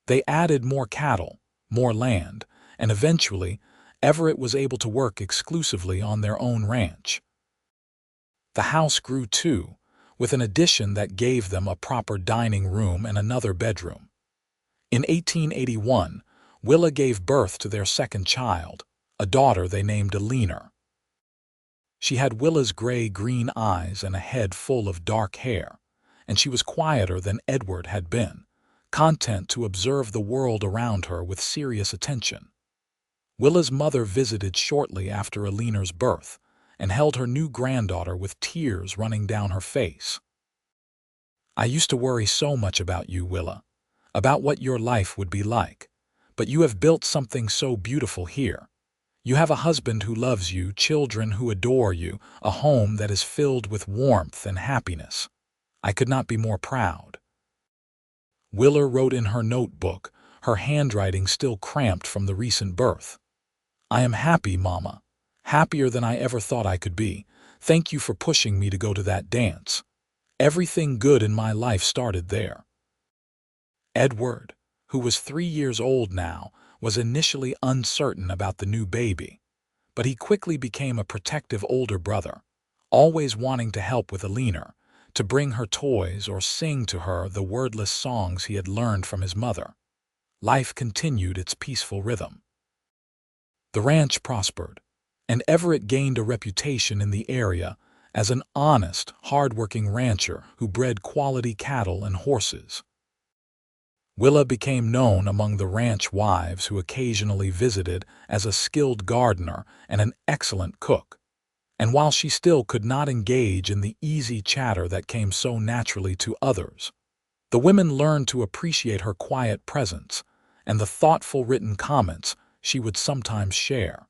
They added more cattle, more land, and eventually, Everett was able to work exclusively on their own ranch. The house grew too, with an addition that gave them a proper dining room and another bedroom. In 1881, Willa gave birth to their second child, a daughter they named Eleanor. She had Willa's gray-green eyes and a head full of dark hair, and she was quieter than Edward had been, content to observe the world around her with serious attention. Willa's mother visited shortly after Eleanor's birth and held her new granddaughter with tears running down her face. "I used to worry so much about you, Willa, about what your life would be like, but you have built something so beautiful here. You have a husband who loves you, children who adore you, a home that is filled with warmth and happiness. I could not be more proud." Willa wrote in her notebook, her handwriting still cramped from the recent birth. "I am happy, Mama. Happier than I ever thought I could be. Thank you for pushing me to go to that dance. Everything good in my life started there." Edward, who was 3 years old now, was initially uncertain about the new baby, but he quickly became a protective older brother, always wanting to help with Eleanor, to bring her toys or sing to her the wordless songs he had learned from his mother. Life continued its peaceful rhythm. The ranch prospered, and Everett gained a reputation in the area as an honest, hard-working rancher who bred quality cattle and horses. Willa became known among the ranch wives who occasionally visited as a skilled gardener and an excellent cook. And while she still could not engage in the easy chatter that came so naturally to others, the women learned to appreciate her quiet presence and the thoughtful written comments she would sometimes share.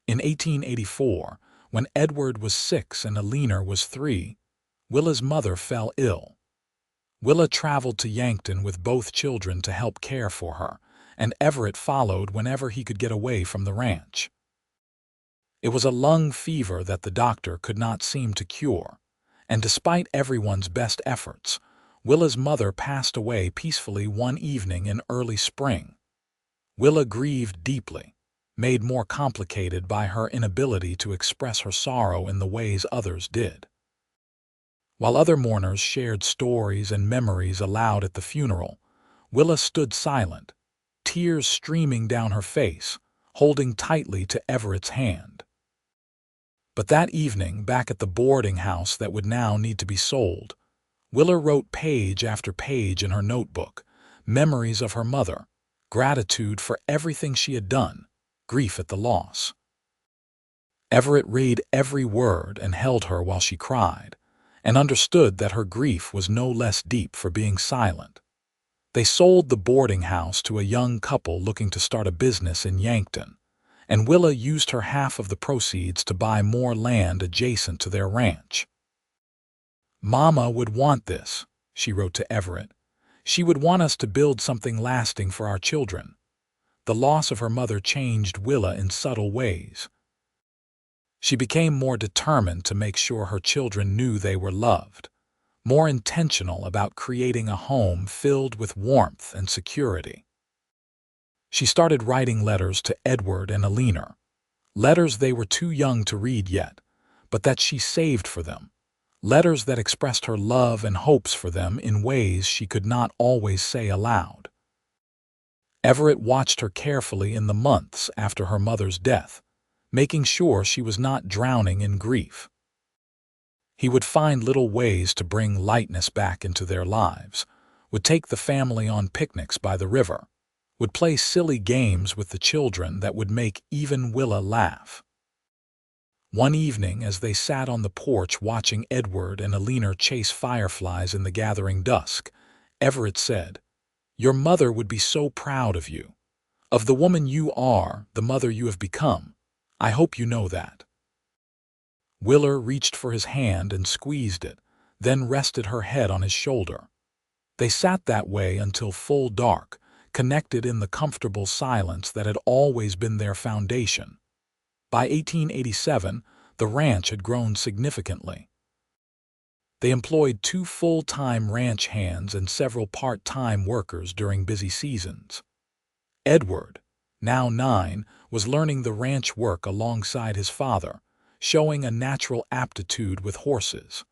In 1884, when Edward was 6 and Eleanor was 3, Willa's mother fell ill. Willa traveled to Yankton with both children to help care for her, and Everett followed whenever he could get away from the ranch. It was a lung fever that the doctor could not seem to cure, and despite everyone's best efforts, Willa's mother passed away peacefully one evening in early spring. Willa grieved deeply, made more complicated by her inability to express her sorrow in the ways others did. While other mourners shared stories and memories aloud at the funeral, Willa stood silent, tears streaming down her face, holding tightly to Everett's hand. But that evening, back at the boarding house that would now need to be sold, Willa wrote page after page in her notebook, memories of her mother, gratitude for everything she had done, grief at the loss. Everett read every word and held her while she cried, and understood that her grief was no less deep for being silent. They sold the boarding house to a young couple looking to start a business in Yankton, and Willa used her half of the proceeds to buy more land adjacent to their ranch. "Mama would want this," she wrote to Everett. "She would want us to build something lasting for our children." The loss of her mother changed Willa in subtle ways. She became more determined to make sure her children knew they were loved, more intentional about creating a home filled with warmth and security. She started writing letters to Edward and Eleanor, letters they were too young to read yet, but that she saved for them, letters that expressed her love and hopes for them in ways she could not always say aloud. Everett watched her carefully in the months after her mother's death, making sure she was not drowning in grief. He would find little ways to bring lightness back into their lives, would take the family on picnics by the river, would play silly games with the children that would make even Willa laugh. One evening, as they sat on the porch watching Edward and Eleanor chase fireflies in the gathering dusk, Everett said, "Your mother would be so proud of you, of the woman you are, the mother you have become. I hope you know that." Willa reached for his hand and squeezed it, then rested her head on his shoulder. They sat that way until full dark, connected in the comfortable silence that had always been their foundation. By 1887, the ranch had grown significantly. They employed 2 full-time ranch hands and several part-time workers during busy seasons. Edward, now 9, was learning the ranch work alongside his father, showing a natural aptitude with horses.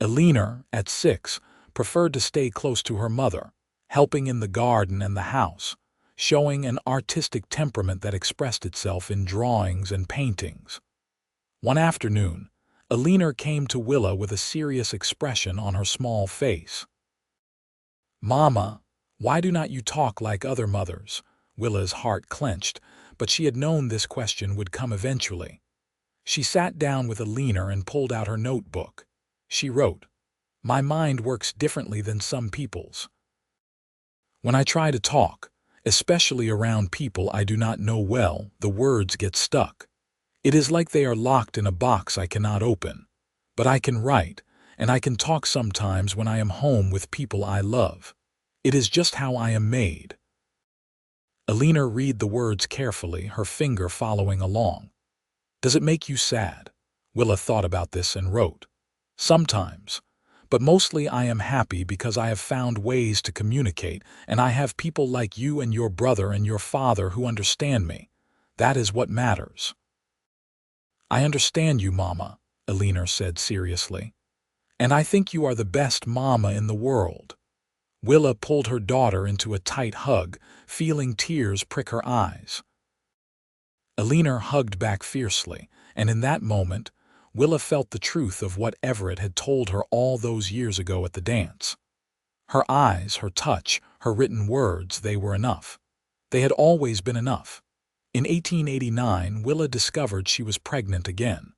Eleanor, at 6, preferred to stay close to her mother, helping in the garden and the house, showing an artistic temperament that expressed itself in drawings and paintings. One afternoon, Eleanor came to Willa with a serious expression on her small face. "Mama, why do not you talk like other mothers?" Willa's heart clenched, but she had known this question would come eventually. She sat down with Eleanor and pulled out her notebook. She wrote, "My mind works differently than some people's. When I try to talk, especially around people I do not know well, the words get stuck. It is like they are locked in a box I cannot open. But I can write, and I can talk sometimes when I am home with people I love. It is just how I am made." Eleanor read the words carefully, her finger following along. "Does it make you sad?" Willa thought about this and wrote, "Sometimes. But mostly I am happy because I have found ways to communicate, and I have people like you and your brother and your father who understand me. That is what matters." "I understand you, Mama," Eleanor said seriously. "And I think you are the best mama in the world." Willa pulled her daughter into a tight hug, feeling tears prick her eyes. Eleanor hugged back fiercely, and in that moment, Willa felt the truth of what Everett had told her all those years ago at the dance. Her eyes, her touch, her written words, they were enough. They had always been enough. In 1889, Willa discovered she was pregnant again.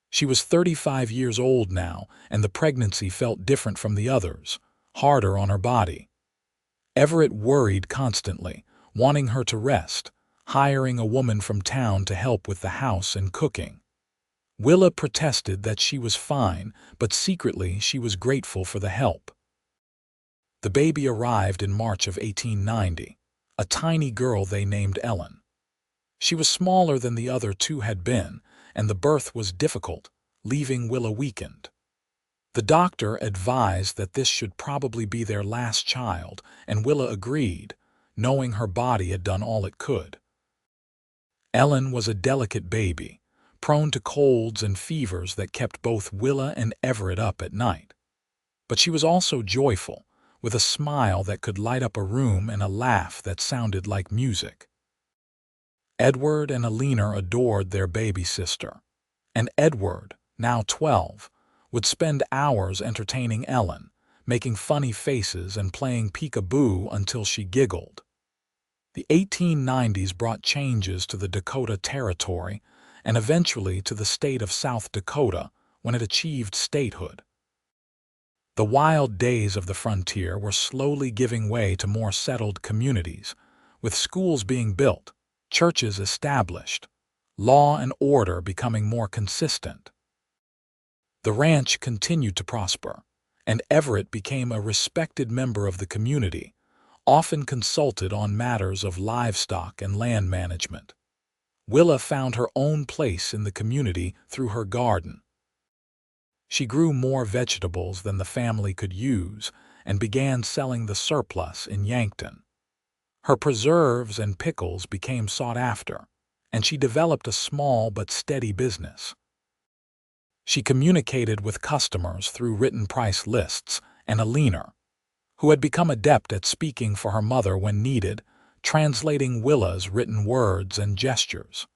She was 35 years old now, and the pregnancy felt different from the others, harder on her body. Everett worried constantly, wanting her to rest, hiring a woman from town to help with the house and cooking. Willa protested that she was fine, but secretly she was grateful for the help. The baby arrived in March of 1890, a tiny girl they named Ellen. She was smaller than the other two had been, and the birth was difficult, leaving Willa weakened. The doctor advised that this should probably be their last child, and Willa agreed, knowing her body had done all it could. Ellen was a delicate baby, prone to colds and fevers that kept both Willa and Everett up at night. But she was also joyful, with a smile that could light up a room and a laugh that sounded like music. Edward and Eleanor adored their baby sister, and Edward, now 12, would spend hours entertaining Ellen, making funny faces and playing peek-a-boo until she giggled. The 1890s brought changes to the Dakota Territory and eventually to the state of South Dakota when it achieved statehood. The wild days of the frontier were slowly giving way to more settled communities, with schools being built, churches established, law and order becoming more consistent. The ranch continued to prosper, and Everett became a respected member of the community, often consulted on matters of livestock and land management. Willa found her own place in the community through her garden. She grew more vegetables than the family could use and began selling the surplus in Yankton. Her preserves and pickles became sought after, and she developed a small but steady business. She communicated with customers through written price lists, and Eleanor, who had become adept at speaking for her mother when needed, translating Willa's written words and gestures.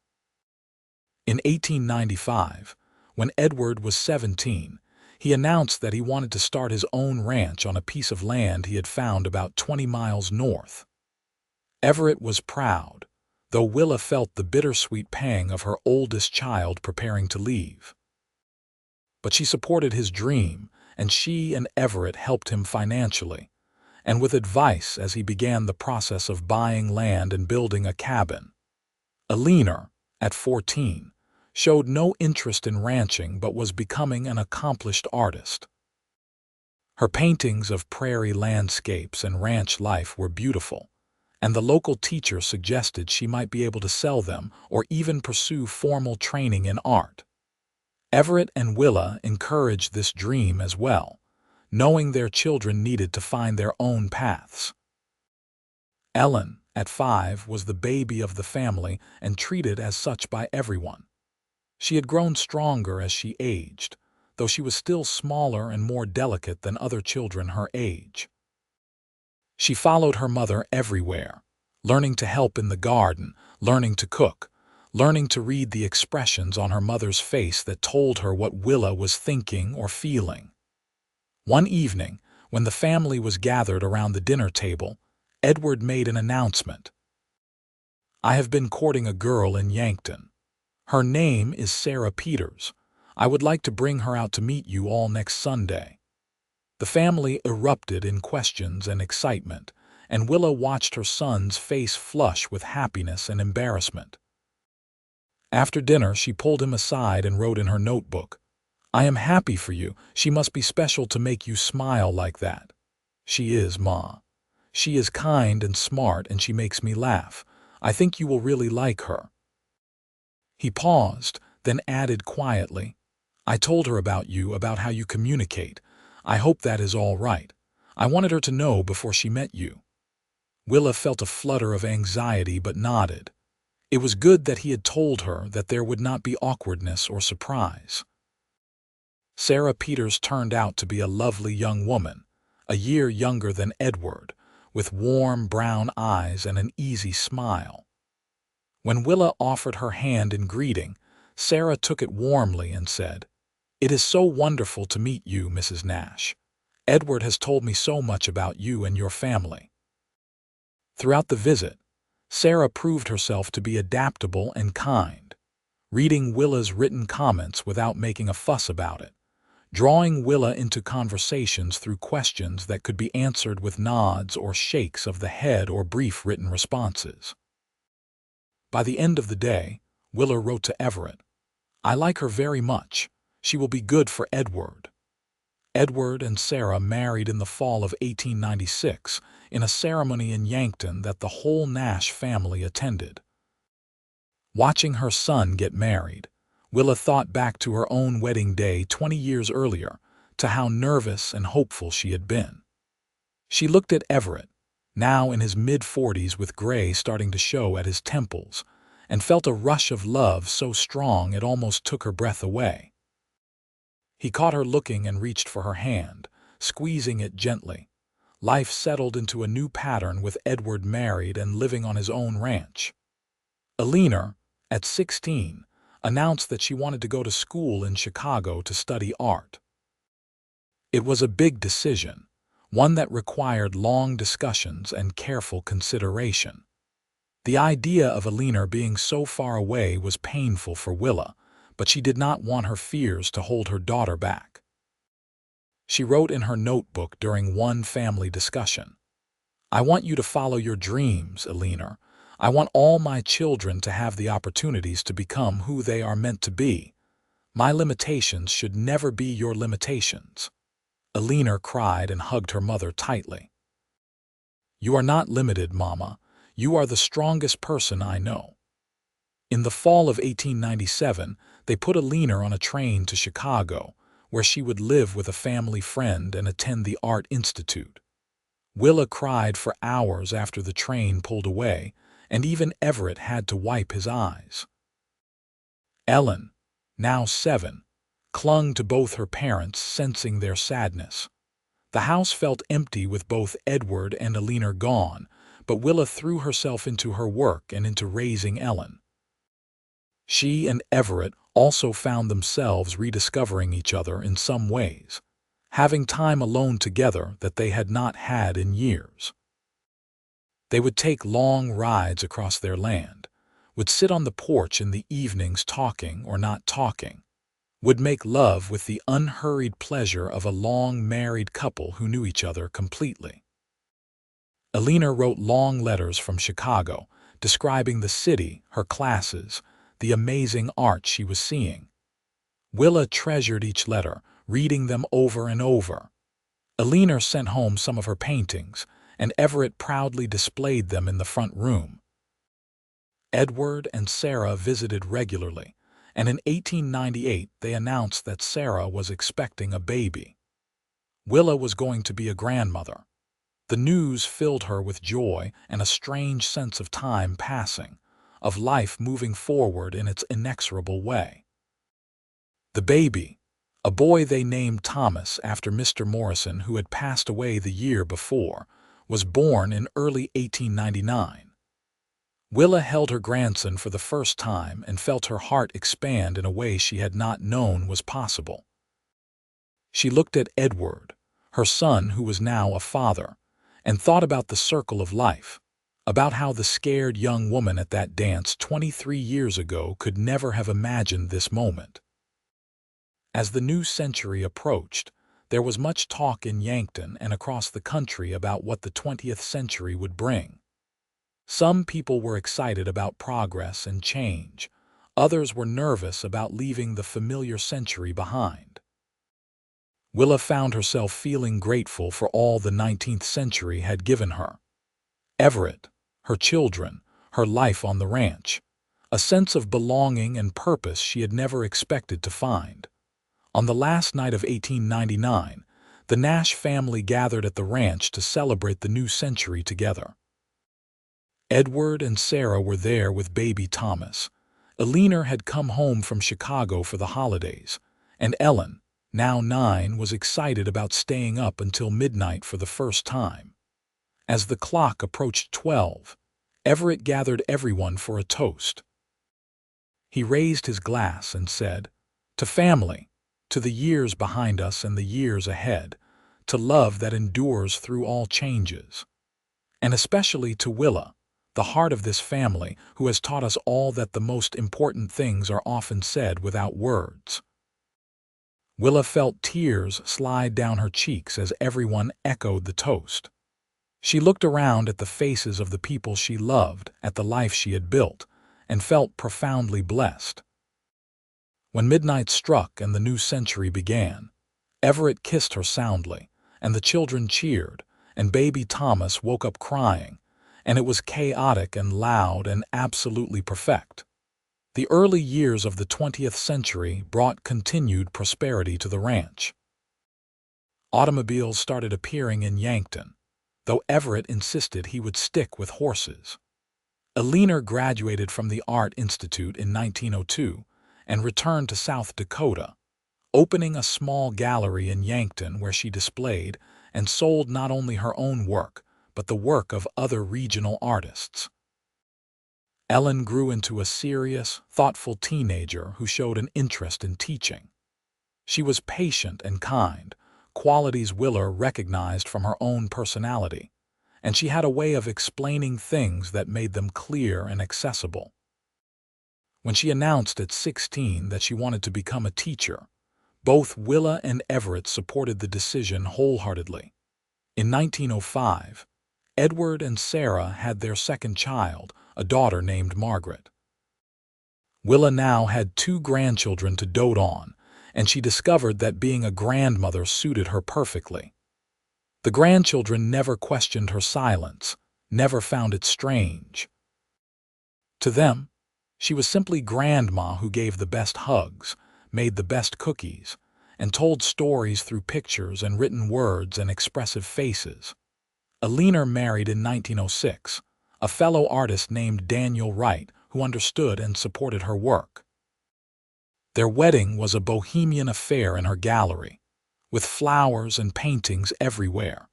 In 1895, when Edward was 17, he announced that he wanted to start his own ranch on a piece of land he had found about 20 miles north. Everett was proud, though Willa felt the bittersweet pang of her oldest child preparing to leave. But she supported his dream, and she and Everett helped him financially, and with advice as he began the process of buying land and building a cabin. Eleanor, at 14, showed no interest in ranching but was becoming an accomplished artist. Her paintings of prairie landscapes and ranch life were beautiful, and the local teacher suggested she might be able to sell them or even pursue formal training in art. Everett and Willa encouraged this dream as well, knowing their children needed to find their own paths. Ellen, at 5, was the baby of the family and treated as such by everyone. She had grown stronger as she aged, though she was still smaller and more delicate than other children her age. She followed her mother everywhere, learning to help in the garden, learning to cook, learning to read the expressions on her mother's face that told her what Willa was thinking or feeling. One evening, when the family was gathered around the dinner table, Edward made an announcement. "I have been courting a girl in Yankton. Her name is Sarah Peters. I would like to bring her out to meet you all next Sunday." The family erupted in questions and excitement, and Willa watched her son's face flush with happiness and embarrassment. After dinner, she pulled him aside and wrote in her notebook, "I am happy for you. She must be special to make you smile like that." "She is, Ma. She is kind and smart, and she makes me laugh. I think you will really like her." He paused, then added quietly, "I told her about you, about how you communicate. I hope that is all right. I wanted her to know before she met you." Willa felt a flutter of anxiety but nodded. It was good that he had told her that there would not be awkwardness or surprise. Sarah Peters turned out to be a lovely young woman, a year younger than Edward, with warm brown eyes and an easy smile. When Willa offered her hand in greeting, Sarah took it warmly and said, "It is so wonderful to meet you, Mrs. Nash. Edward has told me so much about you and your family." Throughout the visit, Sarah proved herself to be adaptable and kind, reading Willa's written comments without making a fuss about it, drawing Willa into conversations through questions that could be answered with nods or shakes of the head or brief written responses. By the end of the day, Willa wrote to Everett, "I like her very much. She will be good for Edward." Edward and Sarah married in the fall of 1896 in a ceremony in Yankton that the whole Nash family attended. Watching her son get married, Willa thought back to her own wedding day 20 years earlier, to how nervous and hopeful she had been. She looked at Everett, now in his mid-40s with gray starting to show at his temples, and felt a rush of love so strong it almost took her breath away. He caught her looking and reached for her hand, squeezing it gently. Life settled into a new pattern with Edward married and living on his own ranch. Eleanor, at 16, announced that she wanted to go to school in Chicago to study art. It was a big decision, one that required long discussions and careful consideration. The idea of Eleanor being so far away was painful for Willa, but she did not want her fears to hold her daughter back. She wrote in her notebook during one family discussion, "I want you to follow your dreams, Eleanor. I want all my children to have the opportunities to become who they are meant to be. My limitations should never be your limitations." Eleanor cried and hugged her mother tightly. "You are not limited, Mama. You are the strongest person I know." In the fall of 1897, they put Eleanor on a train to Chicago, where she would live with a family friend and attend the Art Institute. Willa cried for hours after the train pulled away, and even Everett had to wipe his eyes. Ellen, now 7, clung to both her parents, sensing their sadness. The house felt empty with both Edward and Eleanor gone, but Willa threw herself into her work and into raising Ellen. She and Everett also found themselves rediscovering each other in some ways, having time alone together that they had not had in years. They would take long rides across their land, would sit on the porch in the evenings talking or not talking, would make love with the unhurried pleasure of a long married couple who knew each other completely. Eleanor wrote long letters from Chicago, describing the city, her classes, the amazing art she was seeing. Willa treasured each letter, reading them over and over. Eleanor sent home some of her paintings, and Everett proudly displayed them in the front room. Edward and Sarah visited regularly, and in 1898 they announced that Sarah was expecting a baby. Willa was going to be a grandmother. The news filled her with joy and a strange sense of time passing, of life moving forward in its inexorable way. The baby, a boy they named Thomas after Mr. Morrison, who had passed away the year before, was born in early 1899. Willa held her grandson for the first time and felt her heart expand in a way she had not known was possible. She looked at Edward, her son who was now a father, and thought about the circle of life, about how the scared young woman at that dance 23 years ago could never have imagined this moment. As the new century approached, there was much talk in Yankton and across the country about what the 20th century would bring. Some people were excited about progress and change. Others were nervous about leaving the familiar century behind. Willa found herself feeling grateful for all the 19th century had given her. Everett, her children, her life on the ranch, a sense of belonging and purpose she had never expected to find. On the last night of 1899, the Nash family gathered at the ranch to celebrate the new century together. Edward and Sarah were there with baby Thomas. Eleanor had come home from Chicago for the holidays, and Ellen, now 9, was excited about staying up until midnight for the first time. As the clock approached 12, Everett gathered everyone for a toast. He raised his glass and said, "To family, to the years behind us and the years ahead, to love that endures through all changes, and especially to Willa, the heart of this family, who has taught us all that the most important things are often said without words." Willa felt tears slide down her cheeks as everyone echoed the toast. She looked around at the faces of the people she loved, at the life she had built, and felt profoundly blessed. When midnight struck and the new century began, Everett kissed her soundly, and the children cheered, and baby Thomas woke up crying, and it was chaotic and loud and absolutely perfect. The early years of the 20th century brought continued prosperity to the ranch. Automobiles started appearing in Yankton, though Everett insisted he would stick with horses. Eleanor graduated from the Art Institute in 1902 and returned to South Dakota, opening a small gallery in Yankton where she displayed and sold not only her own work, but the work of other regional artists. Ellen grew into a serious, thoughtful teenager who showed an interest in teaching. She was patient and kind, qualities Willa recognized from her own personality, and she had a way of explaining things that made them clear and accessible. When she announced at 16 that she wanted to become a teacher, both Willa and Everett supported the decision wholeheartedly. In 1905, Edward and Sarah had their second child, a daughter named Margaret. Willa now had 2 grandchildren to dote on, and she discovered that being a grandmother suited her perfectly. The grandchildren never questioned her silence, never found it strange. To them, she was simply Grandma who gave the best hugs, made the best cookies, and told stories through pictures and written words and expressive faces. Eleanor married in 1906, a fellow artist named Daniel Wright who understood and supported her work. Their wedding was a bohemian affair in her gallery, with flowers and paintings everywhere,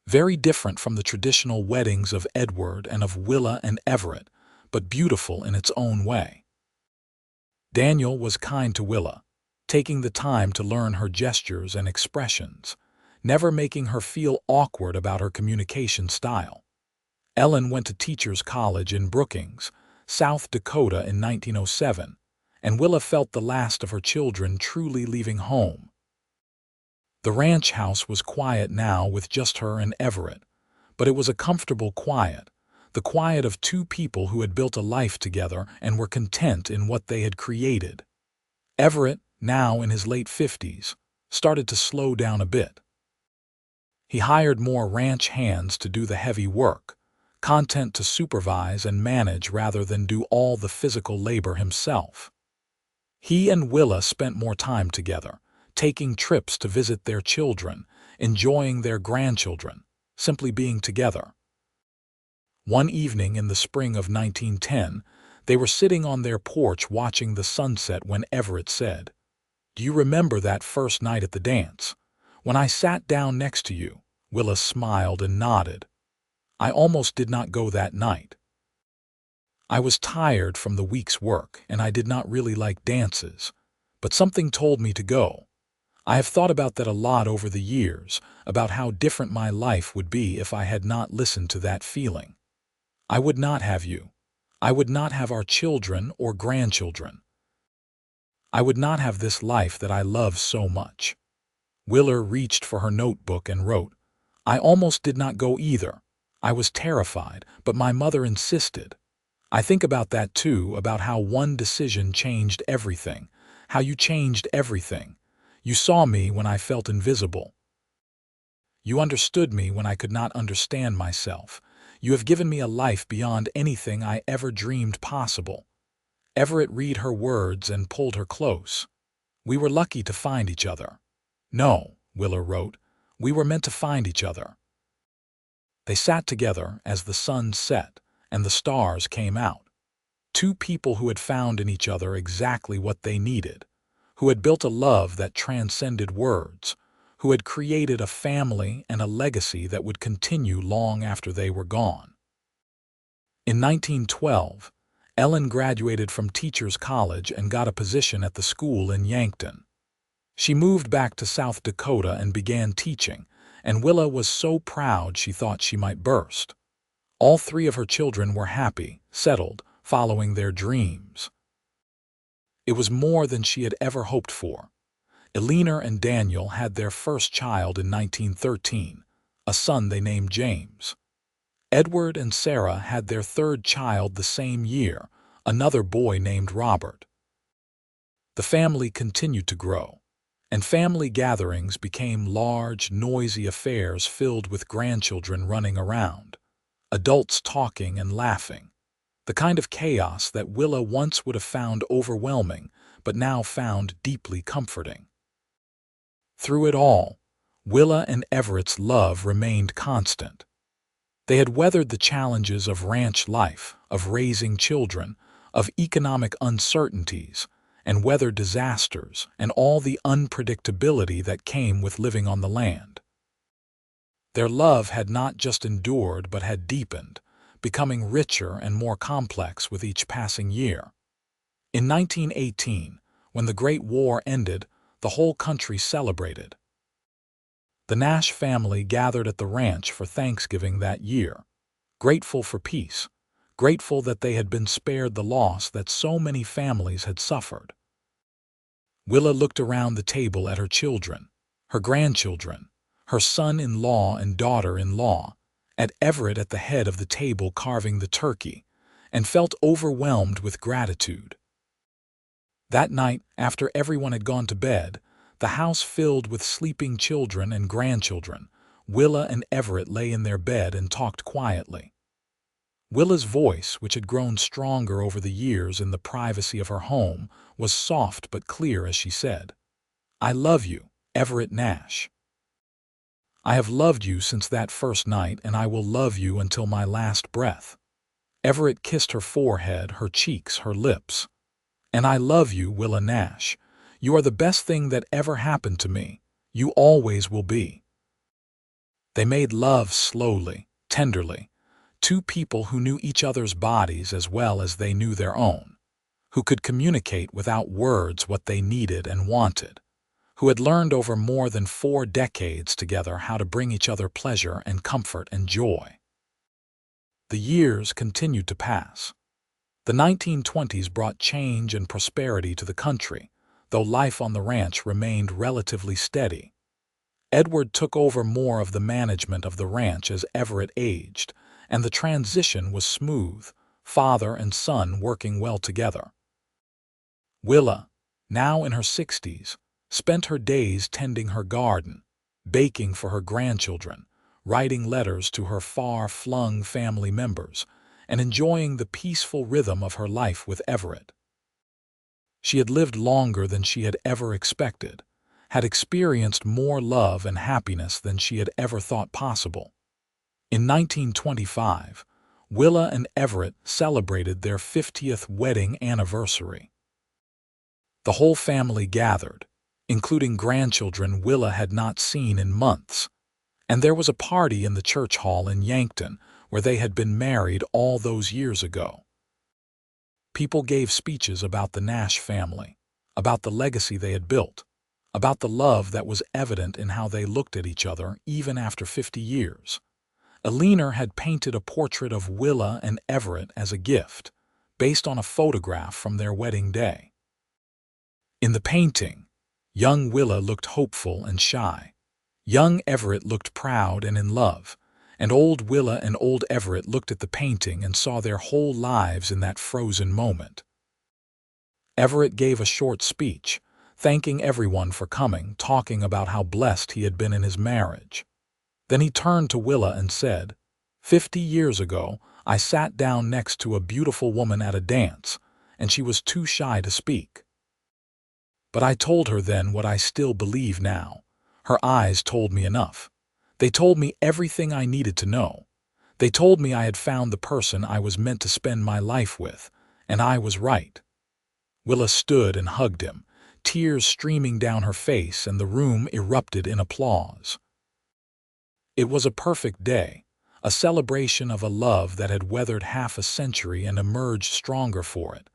very different from the traditional weddings of Edward and of Willa and Everett, but beautiful in its own way. Daniel was kind to Willa, taking the time to learn her gestures and expressions, never making her feel awkward about her communication style. Ellen went to Teachers College in Brookings, South Dakota in 1907, and Willa felt the last of her children truly leaving home. The ranch house was quiet now with just her and Everett, but it was a comfortable quiet, the quiet of 2 people who had built a life together and were content in what they had created. Everett, now in his late 50s, started to slow down a bit. He hired more ranch hands to do the heavy work, content to supervise and manage rather than do all the physical labor himself. He and Willa spent more time together, taking trips to visit their children, enjoying their grandchildren, simply being together. One evening in the spring of 1910, they were sitting on their porch watching the sunset when Everett said, "Do you remember that first night at the dance? When I sat down next to you?" Willa smiled and nodded. "I almost did not go that night. I was tired from the week's work, and I did not really like dances, but something told me to go. I have thought about that a lot over the years, about how different my life would be if I had not listened to that feeling. I would not have you. I would not have our children or grandchildren. I would not have this life that I love so much." Willa reached for her notebook and wrote, "I almost did not go either. I was terrified, but my mother insisted. I think about that too, about how one decision changed everything, how you changed everything. You saw me when I felt invisible. You understood me when I could not understand myself. You have given me a life beyond anything I ever dreamed possible." Everett read her words and pulled her close. "We were lucky to find each other." "No," Willa wrote, "we were meant to find each other." They sat together as the sun set and the stars came out. 2 people who had found in each other exactly what they needed, who had built a love that transcended words, who had created a family and a legacy that would continue long after they were gone. In 1912, Ellen graduated from Teachers College and got a position at the school in Yankton. She moved back to South Dakota and began teaching, and Willa was so proud she thought she might burst. All three of her children were happy, settled, following their dreams. It was more than she had ever hoped for. Eleanor and Daniel had their first child in 1913, a son they named James. Edward and Sarah had their third child the same year, another boy named Robert. The family continued to grow, and family gatherings became large, noisy affairs filled with grandchildren running around, adults talking and laughing, the kind of chaos that Willa once would have found overwhelming, but now found deeply comforting. Through it all, Willa and Everett's love remained constant. They had weathered the challenges of ranch life, of raising children, of economic uncertainties, and weather disasters, and all the unpredictability that came with living on the land. Their love had not just endured but had deepened, becoming richer and more complex with each passing year. In 1918, when the Great War ended, the whole country celebrated. The Nash family gathered at the ranch for Thanksgiving that year, grateful for peace, grateful that they had been spared the loss that so many families had suffered. Willa looked around the table at her children, her grandchildren, her son-in-law and daughter-in-law, at Everett at the head of the table carving the turkey, and felt overwhelmed with gratitude. That night, after everyone had gone to bed, the house filled with sleeping children and grandchildren, Willa and Everett lay in their bed and talked quietly. Willa's voice, which had grown stronger over the years in the privacy of her home, was soft but clear as she said, "I love you, Everett Nash. I have loved you since that first night, and I will love you until my last breath." Everett kissed her forehead, her cheeks, her lips. "And I love you, Willa Nash. You are the best thing that ever happened to me. You always will be." They made love slowly, tenderly, two people who knew each other's bodies as well as they knew their own, who could communicate without words what they needed and wanted, who had learned over more than 4 decades together how to bring each other pleasure and comfort and joy. The years continued to pass. The 1920s brought change and prosperity to the country, though life on the ranch remained relatively steady. Edward took over more of the management of the ranch as Everett aged, and the transition was smooth, father and son working well together. Willa, now in her 60s, spent her days tending her garden, baking for her grandchildren, writing letters to her far-flung family members, and enjoying the peaceful rhythm of her life with Everett. She had lived longer than she had ever expected, had experienced more love and happiness than she had ever thought possible. In 1925, Willa and Everett celebrated their 50th wedding anniversary. The whole family gathered, including grandchildren Willa had not seen in months, and there was a party in the church hall in Yankton where they had been married all those years ago. People gave speeches about the Nash family, about the legacy they had built, about the love that was evident in how they looked at each other even after 50 years. Eleanor had painted a portrait of Willa and Everett as a gift, based on a photograph from their wedding day. In the painting, young Willa looked hopeful and shy. Young Everett looked proud and in love, and old Willa and old Everett looked at the painting and saw their whole lives in that frozen moment. Everett gave a short speech, thanking everyone for coming, talking about how blessed he had been in his marriage. Then he turned to Willa and said, "50 years ago, I sat down next to a beautiful woman at a dance, and she was too shy to speak. But I told her then what I still believe now. Her eyes told me enough. They told me everything I needed to know. They told me I had found the person I was meant to spend my life with, and I was right." Willa stood and hugged him, tears streaming down her face, and the room erupted in applause. It was a perfect day, a celebration of a love that had weathered half a century and emerged stronger for it.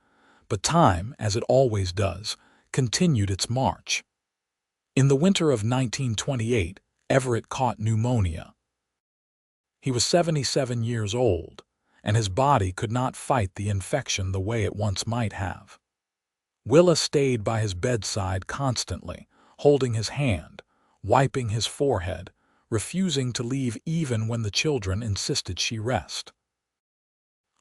But time, as it always does, continued its march. In the winter of 1928, Everett caught pneumonia. He was 77 years old, and his body could not fight the infection the way it once might have. Willa stayed by his bedside constantly, holding his hand, wiping his forehead, refusing to leave even when the children insisted she rest.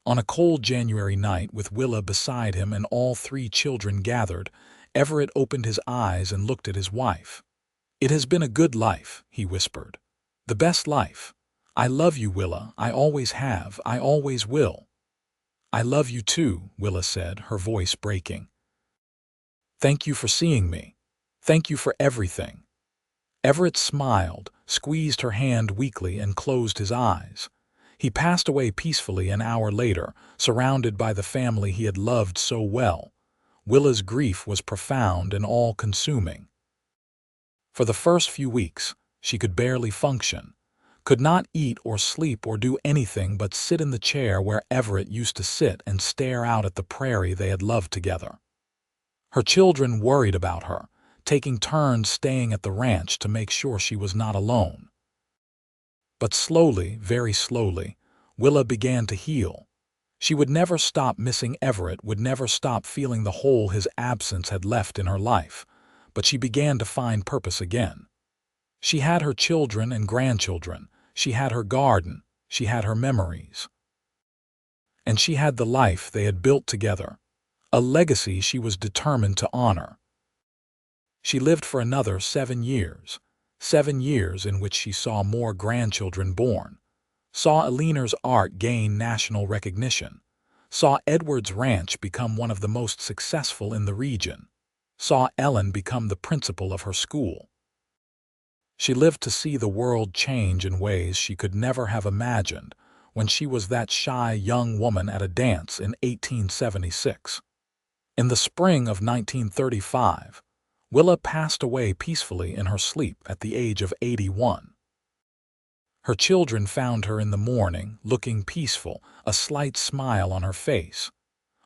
On a cold January night, with Willa beside him and all 3 children gathered, Everett opened his eyes and looked at his wife. "It has been a good life," he whispered. "The best life. I love you, Willa. I always have. I always will." "I love you too," Willa said, her voice breaking. "Thank you for seeing me. Thank you for everything." Everett smiled, squeezed her hand weakly, and closed his eyes. He passed away peacefully an hour later, surrounded by the family he had loved so well. Willa's grief was profound and all-consuming. For the first few weeks, she could barely function, could not eat or sleep or do anything but sit in the chair where Everett used to sit and stare out at the prairie they had loved together. Her children worried about her, taking turns staying at the ranch to make sure she was not alone. But slowly, very slowly, Willa began to heal. She would never stop missing Everett, would never stop feeling the hole his absence had left in her life, but she began to find purpose again. She had her children and grandchildren, she had her garden, she had her memories. And she had the life they had built together, a legacy she was determined to honor. She lived for another 7 years, 7 years in which she saw more grandchildren born, saw Eleanor's art gain national recognition, saw Edward's ranch become one of the most successful in the region, saw Ellen become the principal of her school. She lived to see the world change in ways she could never have imagined when she was that shy young woman at a dance in 1876. In the spring of 1935, Willa passed away peacefully in her sleep at the age of 81. Her children found her in the morning, looking peaceful, a slight smile on her face.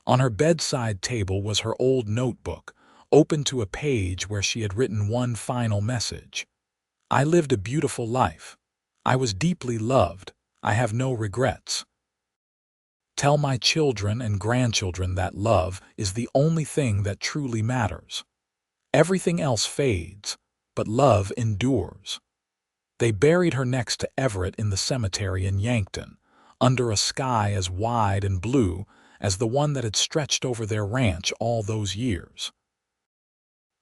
On her bedside table was her old notebook, open to a page where she had written one final message. "I lived a beautiful life. I was deeply loved. I have no regrets. Tell my children and grandchildren that love is the only thing that truly matters. Everything else fades, but love endures." They buried her next to Everett in the cemetery in Yankton, under a sky as wide and blue as the one that had stretched over their ranch all those years.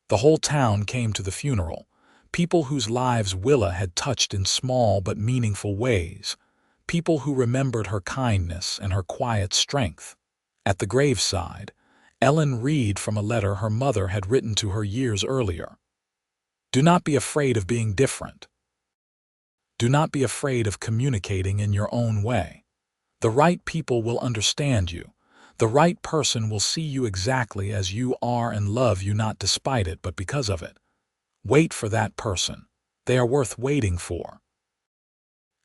The whole town came to the funeral, people whose lives Willa had touched in small but meaningful ways, people who remembered her kindness and her quiet strength. At the graveside, Ellen read from a letter her mother had written to her years earlier. "Do not be afraid of being different. Do not be afraid of communicating in your own way. The right people will understand you. The right person will see you exactly as you are and love you not despite it but because of it. Wait for that person. They are worth waiting for."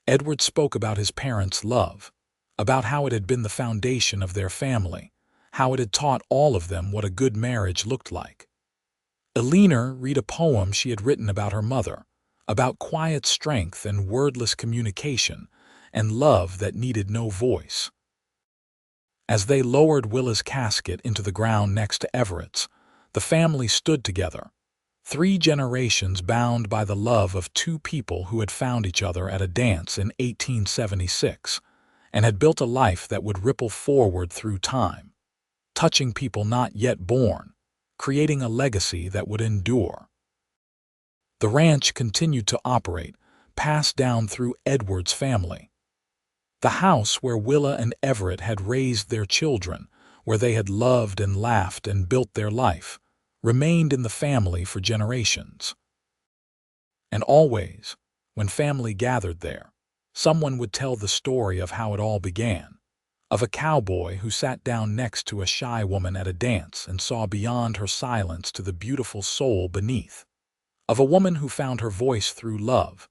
Edward spoke about his parents' love, about how it had been the foundation of their family, how it had taught all of them what a good marriage looked like. Eleanor read a poem she had written about her mother, about quiet strength and wordless communication, and love that needed no voice. As they lowered Willa's casket into the ground next to Everett's, the family stood together, 3 generations bound by the love of 2 people who had found each other at a dance in 1876 and had built a life that would ripple forward through time, touching people not yet born, creating a legacy that would endure. The ranch continued to operate, passed down through Edward's family. The house where Willa and Everett had raised their children, where they had loved and laughed and built their life, remained in the family for generations. And always, when family gathered there, someone would tell the story of how it all began, of a cowboy who sat down next to a shy woman at a dance and saw beyond her silence to the beautiful soul beneath, of a woman who found her voice through love,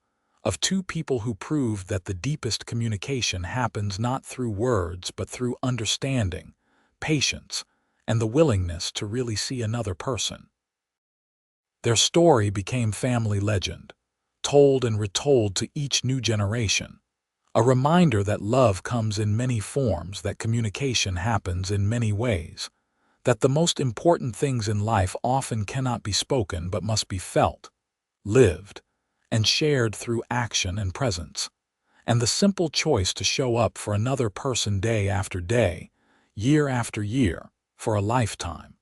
of two people who proved that the deepest communication happens not through words but through understanding, patience, and the willingness to really see another person. Their story became family legend, told and retold to each new generation, a reminder that love comes in many forms, that communication happens in many ways, that the most important things in life often cannot be spoken but must be felt, lived, and shared through action and presence. And the simple choice to show up for another person day after day, year after year, for a lifetime,